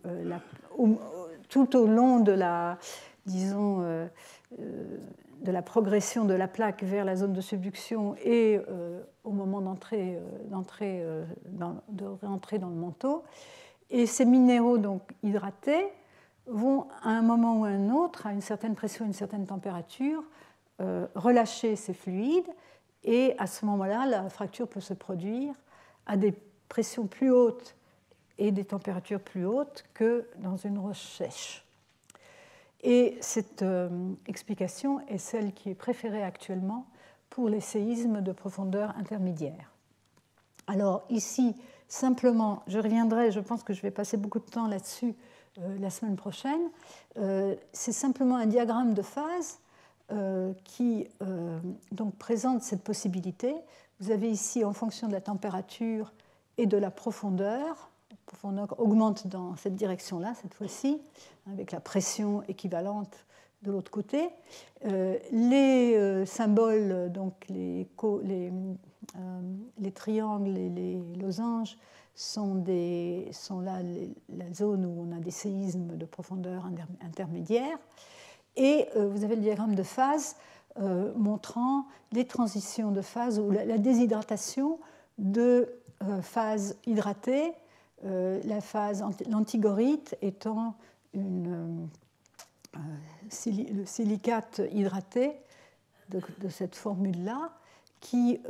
tout au long de la, disons, de la progression de la plaque vers la zone de subduction et au moment de rentrer dans le manteau. Et ces minéraux donc hydratés vont à un moment ou à un autre, à une certaine pression, une certaine température, relâcher ces fluides, et à ce moment-là, la fracture peut se produire à des pressions plus hautes et des températures plus hautes que dans une roche sèche. Et cette explication est celle qui est préférée actuellement pour les séismes de profondeur intermédiaire. Alors ici, simplement, je reviendrai, je pense que je vais passer beaucoup de temps là-dessus la semaine prochaine. C'est simplement un diagramme de phase qui donc présente cette possibilité. Vous avez ici, en fonction de la température et de la profondeur augmente dans cette direction-là, cette fois-ci, avec la pression équivalente de l'autre côté. Les symboles, donc les triangles et les losanges, sont là la zone où on a des séismes de profondeur intermédiaire. Et vous avez le diagramme de phase montrant les transitions de phase ou la déshydratation de phase hydratée, l'antigorite étant le silicate hydraté de cette formule-là, qui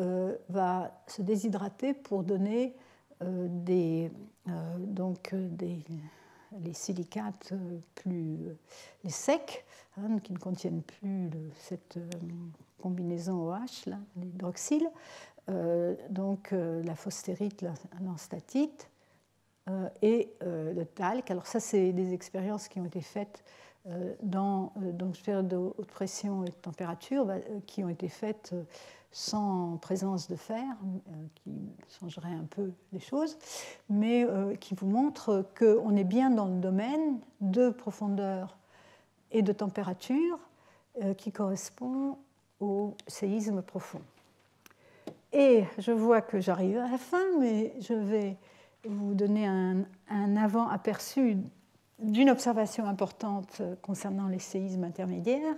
va se déshydrater pour donner les silicates les secs, qui ne contiennent plus cette combinaison OH, l'hydroxyle, la phosphérite, l'enstatite et le talc. Alors ça, c'est des expériences qui ont été faites dans une période de haute pression et de température, qui ont été faites sans présence de fer, qui changerait un peu les choses, mais qui vous montrent qu'on est bien dans le domaine de profondeur et de température qui correspond au séisme profond. Et je vois que j'arrive à la fin, mais je vais vous donner un avant-aperçu d'une observation importante concernant les séismes intermédiaires.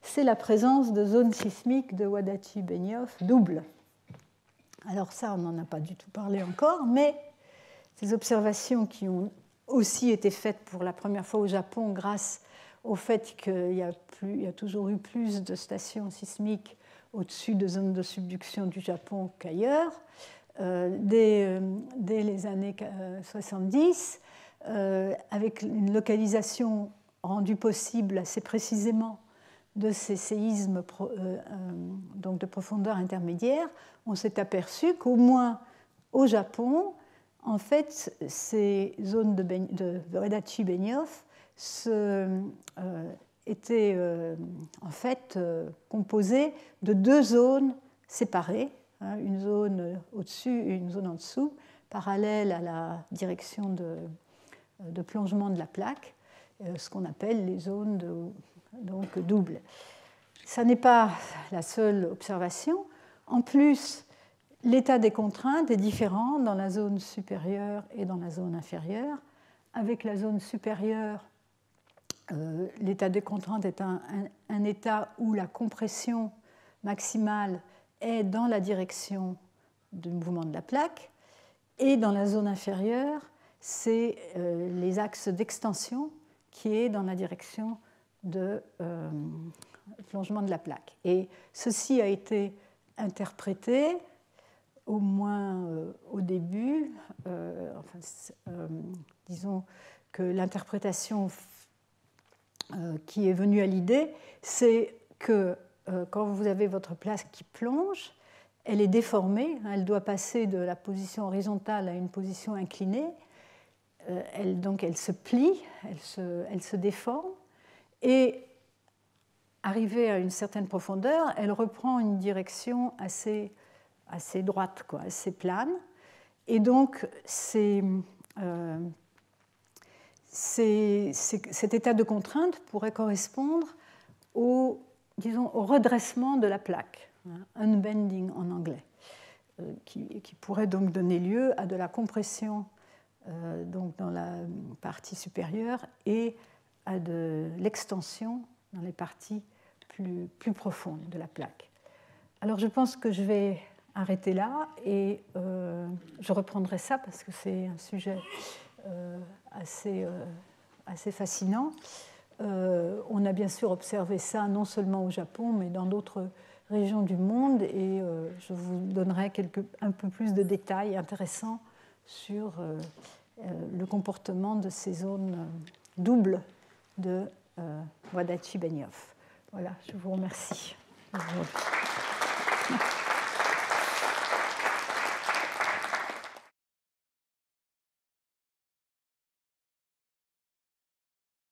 C'est la présence de zones sismiques de Wadachi-Benioff doubles. Alors ça, on n'en a pas du tout parlé encore, mais ces observations qui ont aussi été faites pour la première fois au Japon grâce au fait qu'il y a toujours eu plus de stations sismiques au-dessus de zones de subduction du Japon qu'ailleurs, dès les années 70, avec une localisation rendue possible assez précisément de ces séismes donc de profondeur intermédiaire, on s'est aperçu qu'au moins au Japon, en fait, ces zones de Wadachi-Benioff étaient en fait composées de deux zones séparées, une zone au-dessus et une zone en dessous, parallèles à la direction de plongement de la plaque, ce qu'on appelle les zones donc doubles. Ça n'est pas la seule observation. En plus, l'état des contraintes est différent dans la zone supérieure et dans la zone inférieure. Avec la zone supérieure, l'état des contraintes est un état où la compression maximale est dans la direction du mouvement de la plaque. Et dans la zone inférieure, c'est les axes d'extension qui est dans la direction de plongement de la plaque. Et ceci a été interprété, au moins au début, disons que l'interprétation qui est venue à l'idée, c'est que quand vous avez votre plaque qui plonge, elle est déformée, elle doit passer de la position horizontale à une position inclinée. Donc elle se plie, elle se déforme, et arrivée à une certaine profondeur, elle reprend une direction assez droite, quoi, assez plane. Et donc cet état de contrainte pourrait correspondre au redressement de la plaque, unbending en anglais, qui pourrait donc donner lieu à de la compression donc dans la partie supérieure et à de l'extension dans les parties plus profondes de la plaque. Alors je pense que je vais arrêter là et je reprendrai ça parce que c'est un sujet assez fascinant. On a bien sûr observé ça non seulement au Japon, mais dans d'autres régions du monde, et je vous donnerai un peu plus de détails intéressants sur le comportement de ces zones doubles de Wadachi-Benioff. Voilà, je vous remercie.